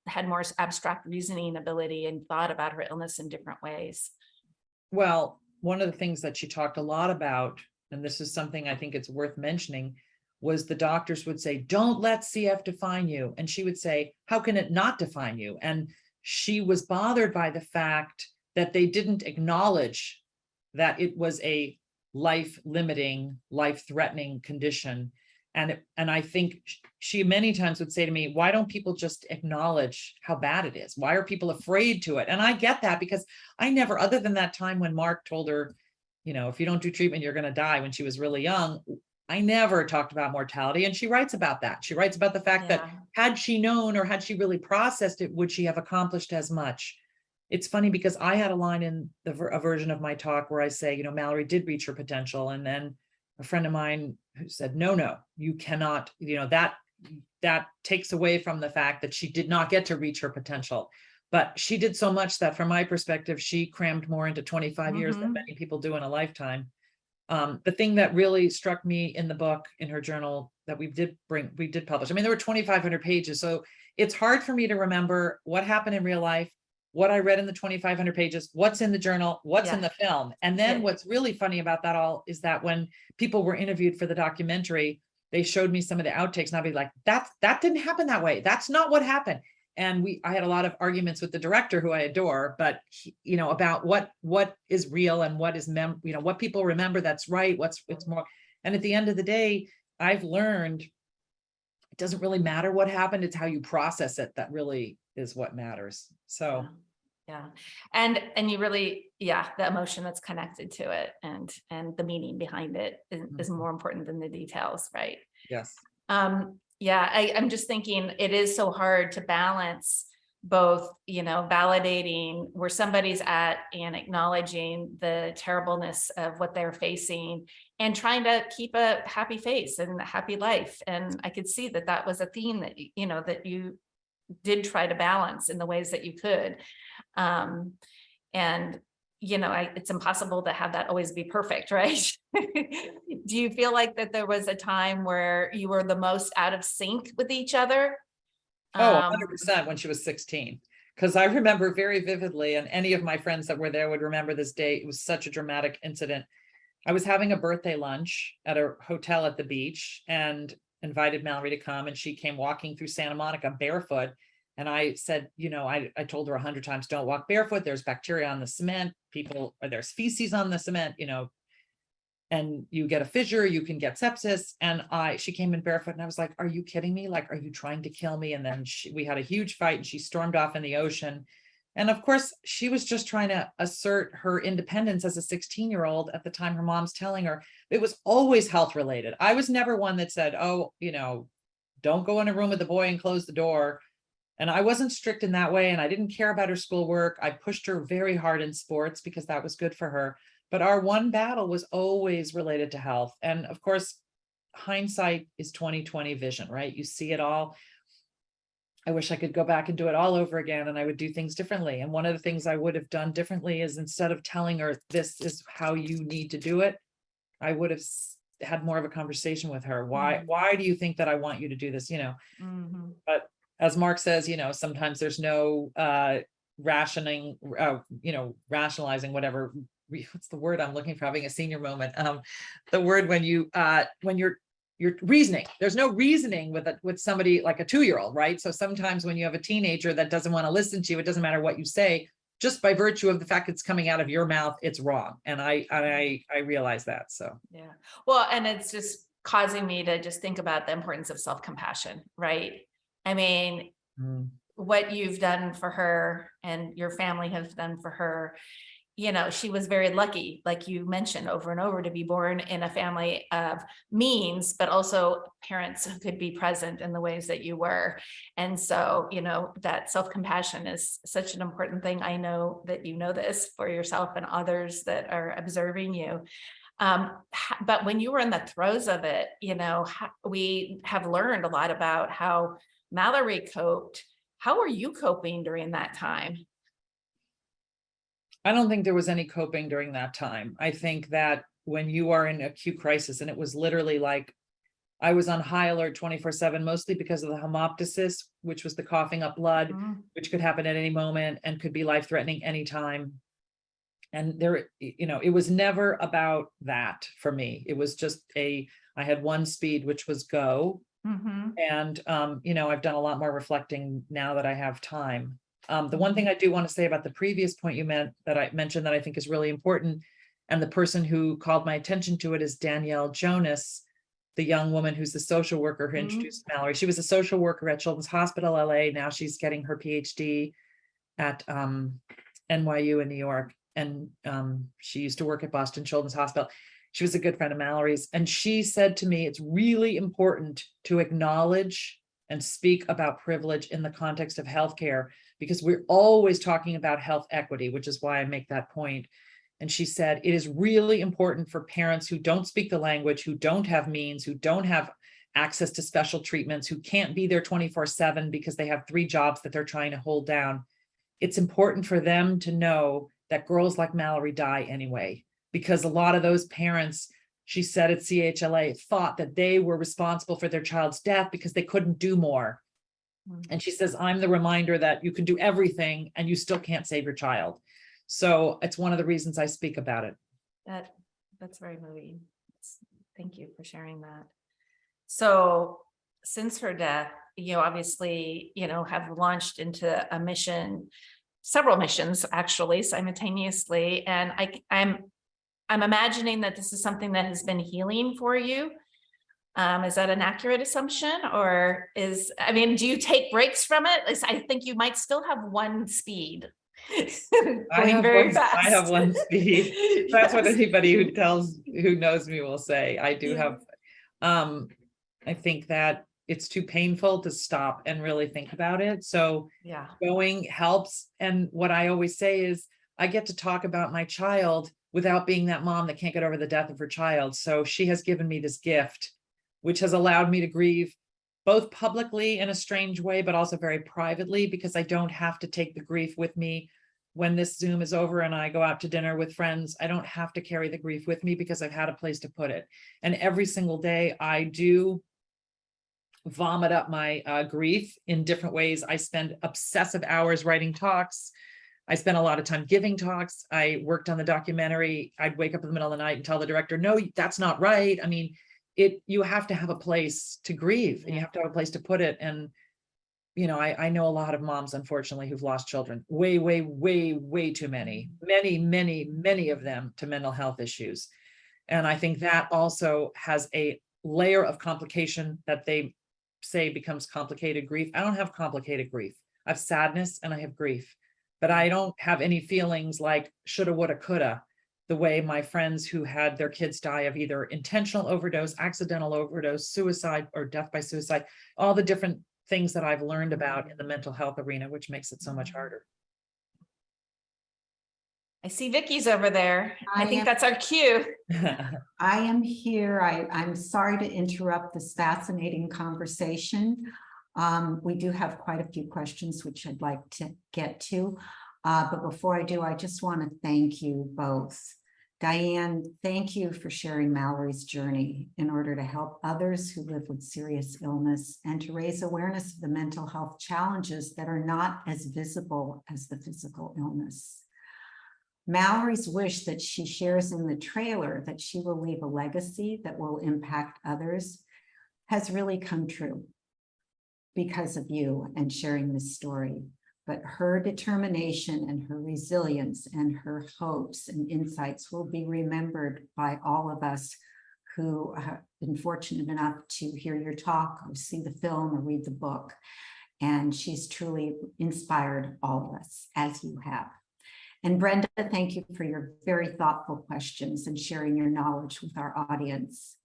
[SPEAKER 7] had more abstract reasoning ability and thought about her illness in different ways.
[SPEAKER 2] Well, one of the things that she talked a lot about, and this is something I think it's worth mentioning, was the doctors would say, don't let CF define you. And she would say, how can it not define you? And she was bothered by the fact that they didn't acknowledge that it was a life-limiting, life-threatening condition. And I think she many times would say to me, why don't people just acknowledge how bad it is? Why are people afraid to it? And I get that, because I never, other than that time when Mark told her, if you don't do treatment, you're going to die, when she was really young, I never talked about mortality. And she writes about that. She writes about the fact that had she known, or had she really processed it, would she have accomplished as much? It's funny because I had a line in a version of my talk where I say, Mallory did reach her potential. And then a friend of mine who said, no, you cannot, that takes away from the fact that she did not get to reach her potential. But she did so much that from my perspective, she crammed more into 25 years than many people do in a lifetime. The thing that really struck me in the book, in her journal, that we did publish, I mean, there were 2,500 pages. So it's hard for me to remember what happened in real life, what I read in the 2,500 pages, what's in the journal, what's in the film. And then what's really funny about that all is that when people were interviewed for the documentary, they showed me some of the outtakes and I'd be like, that didn't happen that way. That's not what happened. And I had a lot of arguments with the director, who I adore, but about what is real and what is what people remember that's right, it's more. And at the end of the day, I've learned it doesn't really matter what happened. It's how you process it that really is what matters. So
[SPEAKER 7] Yeah. And you really, the emotion that's connected to it and the meaning behind it is more important than the details, right?
[SPEAKER 2] Yes.
[SPEAKER 7] I'm just thinking it is so hard to balance both, validating where somebody's at and acknowledging the terribleness of what they're facing and trying to keep a happy face and a happy life. And I could see that that was a theme that, that you did try to balance in the ways that you could. It's impossible to have that always be perfect, right? Do you feel like that there was a time where you were the most out of sync with each other?
[SPEAKER 2] Oh, 100% when she was 16. Because I remember very vividly, and any of my friends that were there would remember this day. It was such a dramatic incident. I was having a birthday lunch at a hotel at the beach and invited Mallory to come, and she came walking through Santa Monica barefoot. And I said, I told her 100 times, don't walk barefoot. There's bacteria on the cement, there's feces on the cement, and you get a fissure, you can get sepsis. And she came in barefoot and I was like, are you kidding me? Like, are you trying to kill me? And then we had a huge fight and she stormed off in the ocean. And of course, she was just trying to assert her independence as a 16-year-old at the time her mom's telling her. It was always health related. I was never one that said, oh, don't go in a room with the boy and close the door. And I wasn't strict in that way. And I didn't care about her schoolwork. I pushed her very hard in sports because that was good for her. But our one battle was always related to health. And of course, hindsight is 20/20 vision, right? You see it all. I wish I could go back and do it all over again and I would do things differently. And one of the things I would have done differently is instead of telling her, this is how you need to do it, I would have had more of a conversation with her. Why do you think that I want you to do this? But as Mark says, sometimes there's no rationalizing whatever. What's the word I'm looking for? Having a senior moment. The word when you're reasoning. There's no reasoning with somebody like a 2-year-old, right? So sometimes when you have a teenager that doesn't want to listen to you, it doesn't matter what you say, just by virtue of the fact it's coming out of your mouth, it's wrong. And I realize that. So
[SPEAKER 7] yeah. Well, and it's just causing me to just think about the importance of self-compassion, right? I mean, what you've done for her and your family has done for her, she was very lucky, like you mentioned over and over, to be born in a family of means, but also parents who could be present in the ways that you were. And so, that self-compassion is such an important thing. I know that you know this for yourself and others that are observing you. But when you were in the throes of it, we have learned a lot about how Mallory coped. How are you coping during that time?
[SPEAKER 2] I don't think there was any coping during that time. I think that when you are in acute crisis, and it was literally like I was on high alert 24/7, mostly because of the hemoptysis, which was the coughing up blood, which could happen at any moment and could be life-threatening anytime. And there, it was never about that for me. It was just I had one speed, which was go. And, I've done a lot more reflecting now that I have time. The one thing I do want to say about the previous point that I mentioned that I think is really important, and the person who called my attention to it is Danielle Jonas, the young woman who's the social worker who introduced Mallory. She was a social worker at Children's Hospital LA. Now she's getting her PhD at NYU in New York. And she used to work at Boston Children's Hospital. She was a good friend of Mallory's. And she said to me, it's really important to acknowledge and speak about privilege in the context of healthcare, because we're always talking about health equity, which is why I make that point. And she said, it is really important for parents who don't speak the language, who don't have means, who don't have access to special treatments, who can't be there 24/7 because they have 3 jobs that they're trying to hold down. It's important for them to know that girls like Mallory die anyway, because a lot of those parents, she said at CHLA, thought that they were responsible for their child's death because they couldn't do more. And she says, I'm the reminder that you can do everything and you still can't save your child. So it's one of the reasons I speak about it.
[SPEAKER 7] That's very moving. Thank you for sharing that. So since her death, you obviously, have launched into a mission, several missions actually simultaneously. And I'm imagining that this is something that has been healing for you. Is that an accurate assumption, or do you take breaks from it? I think you might still have one speed. Going very fast.
[SPEAKER 2] I have one speed. That's what anybody who knows me will say. I do
[SPEAKER 7] Yeah.
[SPEAKER 2] have, I think that it's too painful to stop and really think about it. So
[SPEAKER 7] Yeah.
[SPEAKER 2] going helps. And what I always say is I get to talk about my child without being that mom that can't get over the death of her child. So she has given me this gift, which has allowed me to grieve both publicly in a strange way, but also very privately, because I don't have to take the grief with me when this Zoom is over and I go out to dinner with friends. I don't have to carry the grief with me because I've had a place to put it. And every single day I do vomit up my grief in different ways. I spend obsessive hours writing talks. I spent a lot of time giving talks. I worked on the documentary. I'd wake up in the middle of the night and tell the director, no, that's not right. I mean, you have to have a place to grieve and you have to have a place to put it. And, you know, I know a lot of moms, unfortunately, who've lost children, way too many, many of them to mental health issues. And I think that also has a layer of complication that they say becomes complicated grief. I don't have complicated grief. I have sadness and I have grief, but I don't have any feelings like shoulda, woulda, coulda, the way my friends who had their kids die of either intentional overdose, accidental overdose, suicide, or death by suicide, all the different things that I've learned about in the mental health arena, which makes it so much harder.
[SPEAKER 7] I see Vicky's over there. I think that's our cue.
[SPEAKER 1] I am here. I'm sorry to interrupt this fascinating conversation. We do have quite a few questions, which I'd like to get to. But before I do, I just want to thank you both. Diane, thank you for sharing Mallory's journey in order to help others who live with serious illness and to raise awareness of the mental health challenges that are not as visible as the physical illness. Mallory's wish that she shares in the trailer that she will leave a legacy that will impact others has really come true because of you and sharing this story. But her determination and her resilience and her hopes and insights will be remembered by all of us who have been fortunate enough to hear your talk or see the film or read the book. And she's truly inspired all of us, as you have. And Brenda, thank you for your very thoughtful questions and sharing your knowledge with our audience.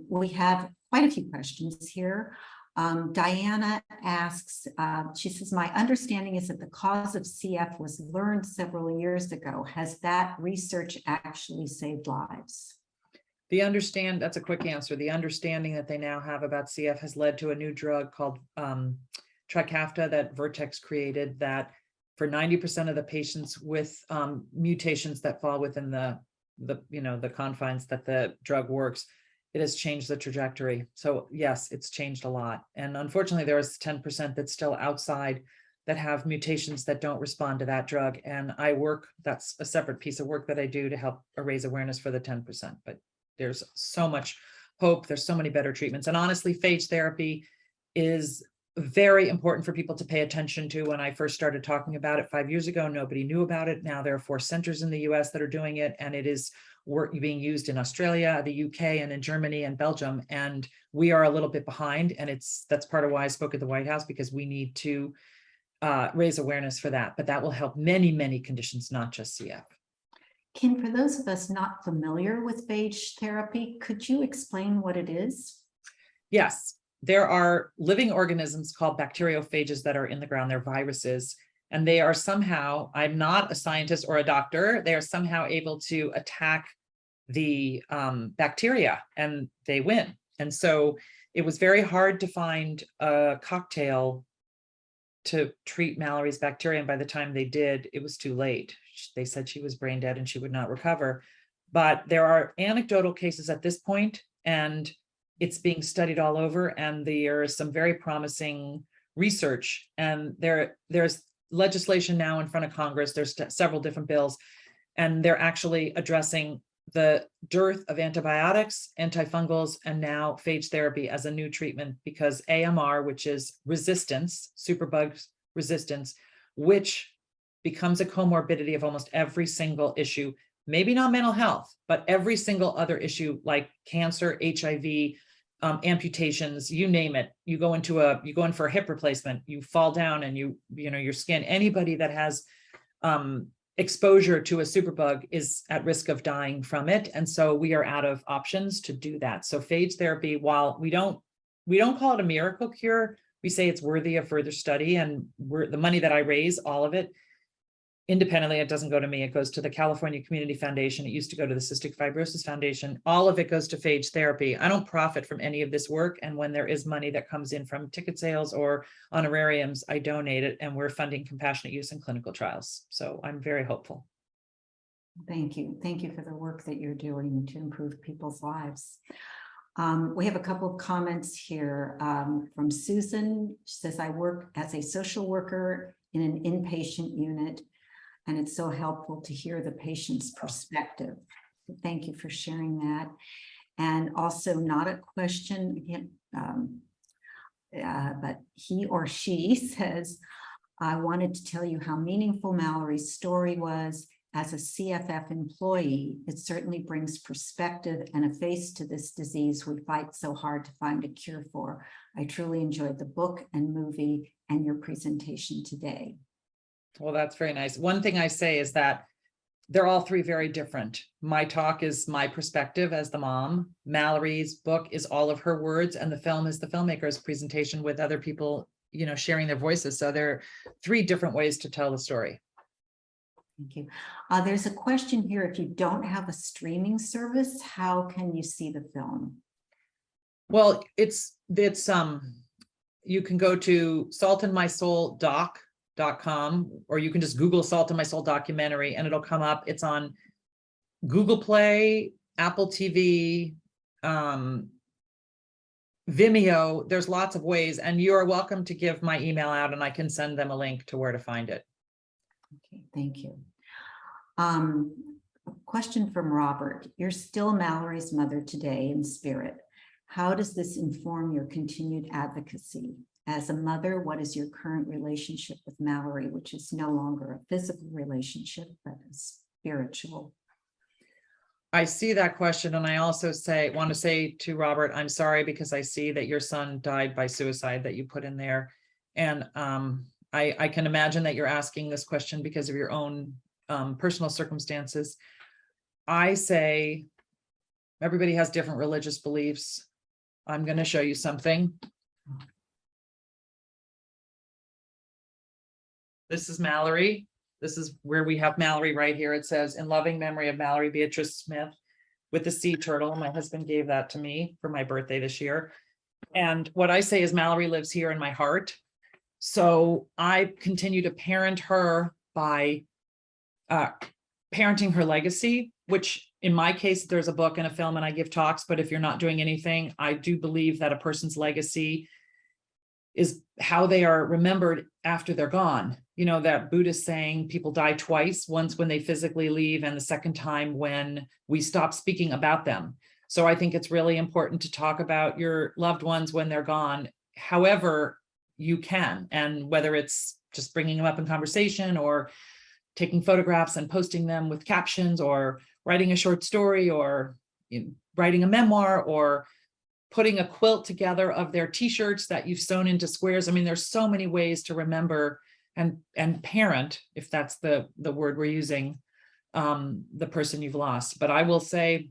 [SPEAKER 1] We have quite a few questions here. Diana asks, she says, my understanding is that the cause of CF was learned several years ago. Has that research actually saved lives?
[SPEAKER 2] That's a quick answer. The understanding that they now have about CF has led to a new drug called Trikafta that Vertex created, that for 90% of the patients with mutations that fall within the confines that the drug works, it has changed the trajectory. So yes, it's changed a lot. And unfortunately, there is 10% that's still outside that have mutations that don't respond to that drug. And that's a separate piece of work that I do to help raise awareness for the 10%. But there's so much hope. There's so many better treatments. And honestly, phage therapy is very important for people to pay attention to. When I first started talking about it 5 years ago, nobody knew about it. Now there are 4 centers in the US that are doing it, and it is being used in Australia, the UK, and in Germany and Belgium. And we are a little bit behind. And that's part of why I spoke at the White House, because we need to raise awareness for that. But that will help many, many conditions, not just CF.
[SPEAKER 1] Kim, for those of us not familiar with phage therapy, could you explain what it is?
[SPEAKER 2] Yes. There are living organisms called bacteriophages that are in the ground. They're viruses, and they are somehow, I'm not a scientist or a doctor, they are somehow able to attack the bacteria, and they win. And so it was very hard to find a cocktail to treat Mallory's bacteria. And by the time they did, it was too late. They said she was brain dead and she would not recover. But there are anecdotal cases at this point, and it's being studied all over, and there is some very promising research. And there's legislation now in front of Congress. There's several different bills, and they're actually addressing the dearth of antibiotics, antifungals, and now phage therapy as a new treatment, because AMR, which is resistance, superbug resistance, which becomes a comorbidity of almost every single issue, maybe not mental health, but every single other issue like cancer, HIV, amputations, you name it. You go in for a hip replacement, you fall down and your skin, anybody that has exposure to a superbug is at risk of dying from it. And so we are out of options to do that. So phage therapy, while we don't call it a miracle cure, we say it's worthy of further study, and the money that I raise, all of it, independently, it doesn't go to me. It goes to the California Community Foundation. It used to go to the Cystic Fibrosis Foundation. All of it goes to phage therapy. I don't profit from any of this work. And when there is money that comes in from ticket sales or honorariums, I donate it, and we're funding compassionate use and clinical trials. So I'm very hopeful.
[SPEAKER 1] Thank you. Thank you for the work that you're doing to improve people's lives. We have a couple of comments here from Susan. She says, I work as a social worker in an inpatient unit, and it's so helpful to hear the patient's perspective. Thank you for sharing that. And also, not a question again, but he or she says, I wanted to tell you how meaningful Mallory's story was. As a CFF employee, it certainly brings perspective and a face to this disease we fight so hard to find a cure for. I truly enjoyed the book and movie and your presentation today.
[SPEAKER 2] Well, that's very nice. One thing I say is that they're all three very different. My talk is my perspective as the mom. Mallory's book is all of her words, and the film is the filmmaker's presentation with other people, sharing their voices. So there are three different ways to tell the story.
[SPEAKER 1] Thank you. There's a question here. If you don't have a streaming service, how can you see the film?
[SPEAKER 2] Well, it's you can go to saltandmysouldoc.com, or you can just Google Salt in My Soul documentary and it'll come up. It's on Google Play, Apple TV, Vimeo. There's lots of ways, and you're welcome to give my email out and I can send them a link to where to find it.
[SPEAKER 1] Okay, thank you. A question from Robert. You're still Mallory's mother today in spirit. How does this inform your continued advocacy? As a mother, what is your current relationship with Mallory, which is no longer a physical relationship, but a spiritual?
[SPEAKER 2] I see that question, and I also want to say to Robert, I'm sorry, because I see that your son died by suicide that you put in there. And I can imagine that you're asking this question because of your own personal circumstances. I say everybody has different religious beliefs. I'm going to show you something. This is Mallory. This is where we have Mallory right here. It says, in loving memory of Mallory Beatrice Smith, with the sea turtle. My husband gave that to me for my birthday this year. And what I say is Mallory lives here in my heart. So I continue to parent her by parenting her legacy, which in my case, there's a book and a film and I give talks, but if you're not doing anything, I do believe that a person's legacy is how they are remembered after they're gone. That Buddhist saying, people die twice, once when they physically leave and the second time when we stop speaking about them. So I think it's really important to talk about your loved ones when they're gone, however you can. And whether it's just bringing them up in conversation or taking photographs and posting them with captions, or writing a short story, or writing a memoir, or putting a quilt together of their t-shirts that you've sewn into squares. I mean, there's so many ways to remember and parent, if that's the word we're using, the person you've lost. But I will say, it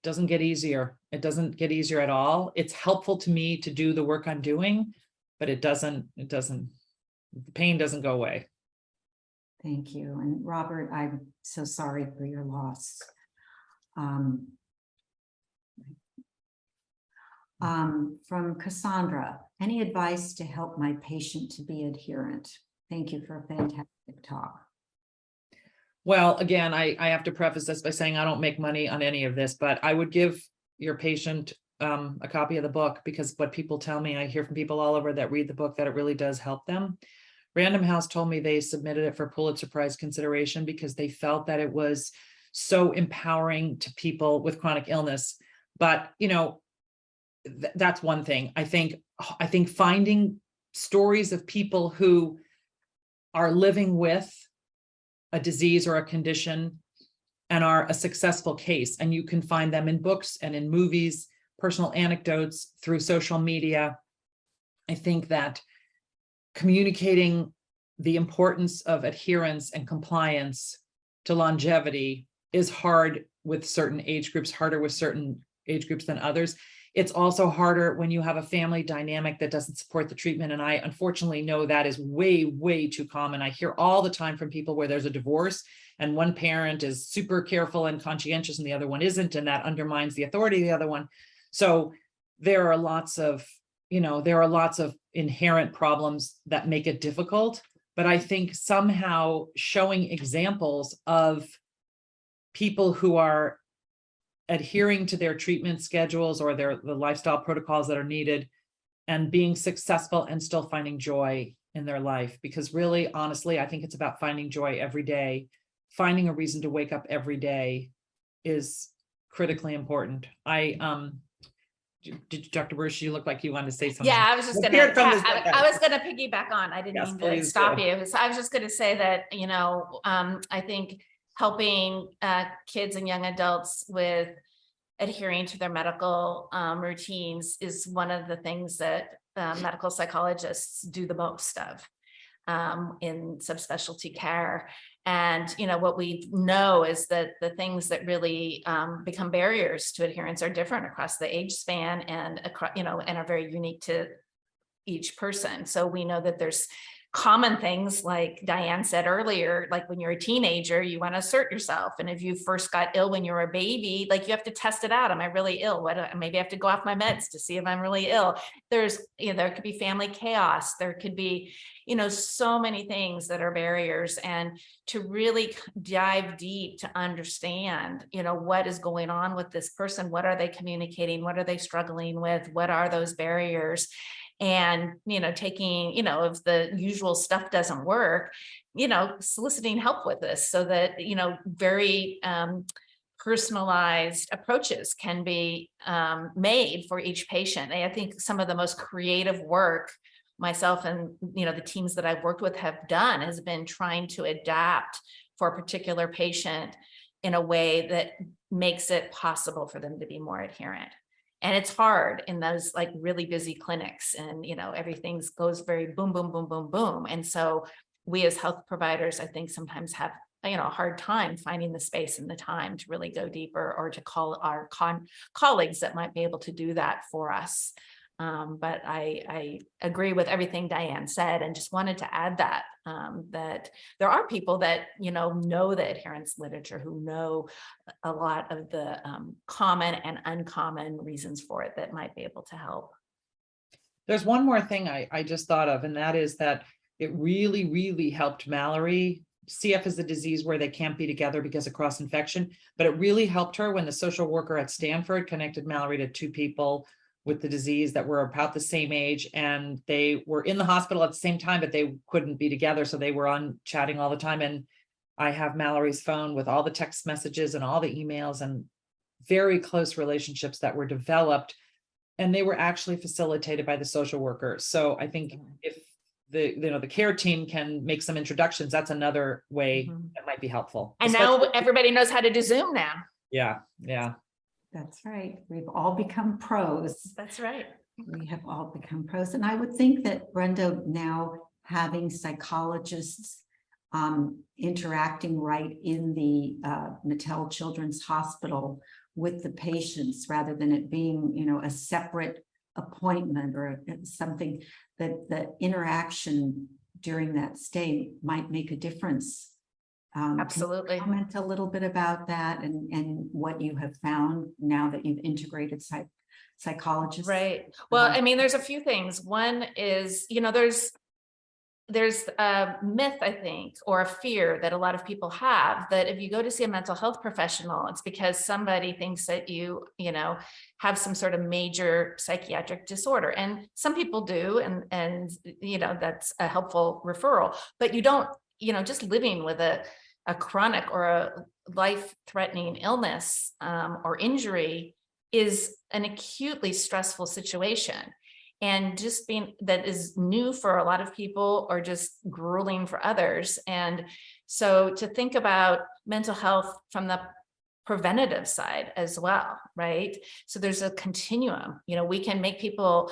[SPEAKER 2] doesn't get easier. It doesn't get easier at all. It's helpful to me to do the work I'm doing, but the pain doesn't go away.
[SPEAKER 1] Thank you. And Robert, I'm so sorry for your loss. From Cassandra, any advice to help my patient to be adherent? Thank you for a fantastic talk.
[SPEAKER 2] Well, again, I have to preface this by saying I don't make money on any of this, but I would give your patient a copy of the book, because what people tell me, I hear from people all over that read the book, that it really does help them. Random House told me they submitted it for Pulitzer Prize consideration because they felt that it was so empowering to people with chronic illness. But, that's one thing. I think finding stories of people who are living with a disease or a condition and are a successful case, and you can find them in books and in movies, personal anecdotes through social media. I think that communicating the importance of adherence and compliance to longevity is hard with certain age groups, harder with certain age groups than others. It's also harder when you have a family dynamic that doesn't support the treatment. And I unfortunately know that is way, way too common. I hear all the time from people where there's a divorce and one parent is super careful and conscientious and the other one isn't, and that undermines the authority of the other one. So there are lots of, inherent problems that make it difficult. But I think somehow showing examples of people who are adhering to their treatment schedules or the lifestyle protocols that are needed and being successful and still finding joy in their life. Because really, honestly, I think it's about finding joy every day. Finding a reason to wake up every day is critically important. Dr. Bursch, you look like you wanted to say something.
[SPEAKER 7] Yeah, I was just
[SPEAKER 2] Let's
[SPEAKER 7] gonna,
[SPEAKER 2] hear it from this
[SPEAKER 7] I
[SPEAKER 2] guy.
[SPEAKER 7] was gonna piggyback on, I didn't
[SPEAKER 2] Yes,
[SPEAKER 7] mean to
[SPEAKER 2] please
[SPEAKER 7] stop
[SPEAKER 2] do.
[SPEAKER 7] you. So I was just gonna say that, I think helping kids and young adults with adhering to their medical routines is one of the things that medical psychologists do the most of in subspecialty care. And, what we know is that the things that really become barriers to adherence are different across the age span and, and are very unique to each person. So we know that there's common things like Diane said earlier, like when you're a teenager, you want to assert yourself. And if you first got ill when you were a baby, like you have to test it out. Am I really ill? Maybe I have to go off my meds to see if I'm really ill. There's, there could be family chaos. There could be, so many things that are barriers, and to really dive deep to understand, what is going on with this person? What are they communicating? What are they struggling with? What are those barriers? And, taking, if the usual stuff doesn't work, soliciting help with this so that, very personalized approaches can be made for each patient. And I think some of the most creative work myself and, the teams that I've worked with have done has been trying to adapt for a particular patient in a way that makes it possible for them to be more adherent. And it's hard in those like really busy clinics and, everything goes very boom, boom, boom, boom, boom. And so we as health providers, I think sometimes have, a hard time finding the space and the time to really go deeper or to call our colleagues that might be able to do that for us. But I agree with everything Diane said, and just wanted to add that, that there are people that, know the adherence literature, who know a lot of the common and uncommon reasons for it that might be able to help.
[SPEAKER 2] There's one more thing I just thought of, and that is that it really, really helped Mallory. CF is a disease where they can't be together because of cross-infection, but it really helped her when the social worker at Stanford connected Mallory to two people with the disease that were about the same age, and they were in the hospital at the same time, but they couldn't be together. So they were on chatting all the time. And I have Mallory's phone with all the text messages and all the emails and very close relationships that were developed, and they were actually facilitated by the social worker. So I think if the care team can make some introductions, that's another way that might be helpful.
[SPEAKER 7] And now everybody knows how to do Zoom now.
[SPEAKER 2] Yeah.
[SPEAKER 1] That's right. We've all become pros.
[SPEAKER 7] That's right.
[SPEAKER 1] We have all become pros. And I would think that, Brenda, now having psychologists interacting right in the Mattel Children's Hospital with the patients, rather than it being, a separate appointment or something, that the interaction during that stay might make a difference.
[SPEAKER 7] Absolutely.
[SPEAKER 1] Can you comment a little bit about that and what you have found now that you've integrated psychologists?
[SPEAKER 7] Right. Well, I mean, there's a few things. One is, there's a myth, I think, or a fear that a lot of people have, that if you go to see a mental health professional, it's because somebody thinks that you have some sort of major psychiatric disorder. And some people do, and that's a helpful referral, but you don't, just living with a chronic or a life-threatening illness or injury is an acutely stressful situation. And just being that is new for a lot of people, or just grueling for others. And so to think about mental health from the preventative side as well, right? So there's a continuum. You know, we can make people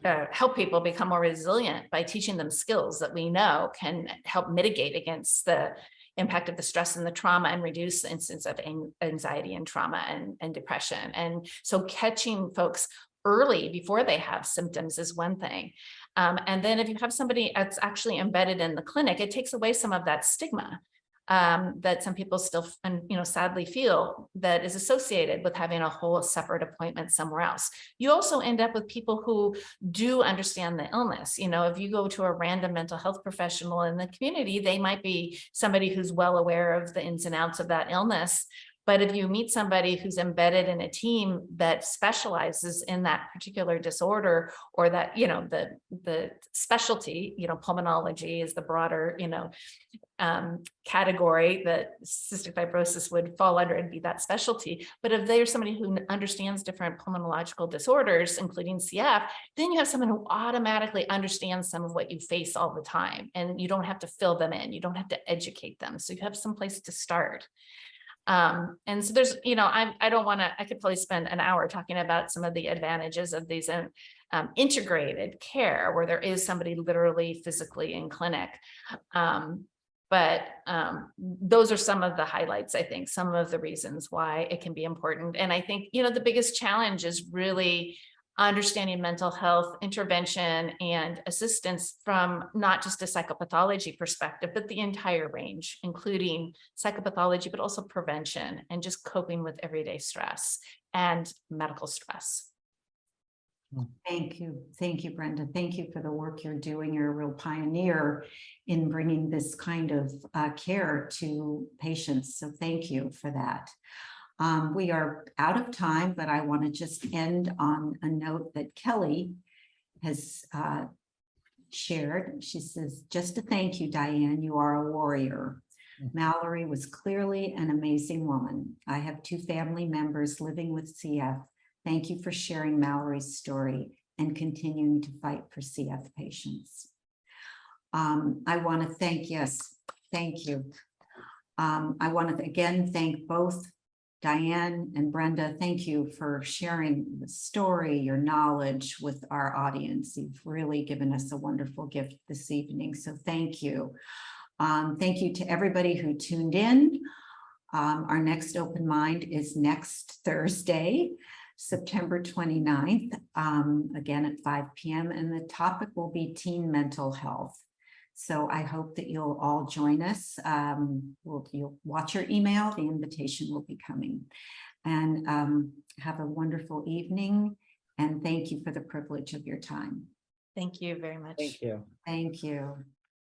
[SPEAKER 7] help people become more resilient by teaching them skills that we know can help mitigate against the impact of the stress and the trauma and reduce the incidence of anxiety and trauma and depression. And so catching folks early before they have symptoms is one thing. And then if you have somebody that's actually embedded in the clinic, it takes away some of that stigma that some people still, sadly feel that is associated with having a whole separate appointment somewhere else. You also end up with people who do understand the illness. You know, if you go to a random mental health professional in the community, they might be somebody who's well aware of the ins and outs of that illness. But if you meet somebody who's embedded in a team that specializes in that particular disorder, or that, the specialty, pulmonology is the broader, category that cystic fibrosis would fall under and be that specialty. But if there's somebody who understands different pulmonological disorders, including CF, then you have someone who automatically understands some of what you face all the time, and you don't have to fill them in. You don't have to educate them. So you have some place to start. And so there's, I could probably spend an hour talking about some of the advantages of these integrated care, where there is somebody literally physically in clinic. But those are some of the highlights, I think, some of the reasons why it can be important. And I think, the biggest challenge is really understanding mental health intervention and assistance from not just a psychopathology perspective, but the entire range, including psychopathology, but also prevention and just coping with everyday stress and medical stress.
[SPEAKER 1] Thank you. Thank you, Brenda. Thank you for the work you're doing. You're a real pioneer in bringing this kind of care to patients. So thank you for that. We are out of time, but I want to just end on a note that Kelly has shared. She says, just to thank you, Diane, you are a warrior. Mallory was clearly an amazing woman. I have 2 family members living with CF. Thank you for sharing Mallory's story and continuing to fight for CF patients. I want to thank you. I want to again thank both Diane and Brenda. Thank you for sharing the story, your knowledge with our audience. You've really given us a wonderful gift this evening, so thank you. Thank you to everybody who tuned in. Our next Open Mind is next Thursday, September 29th, again at 5 p.m. and the topic will be teen mental health. So I hope that you'll all join us. You'll watch your email, the invitation will be coming. And have a wonderful evening. And thank you for the privilege of your time.
[SPEAKER 7] Thank you very much.
[SPEAKER 8] Thank you.
[SPEAKER 1] Thank you.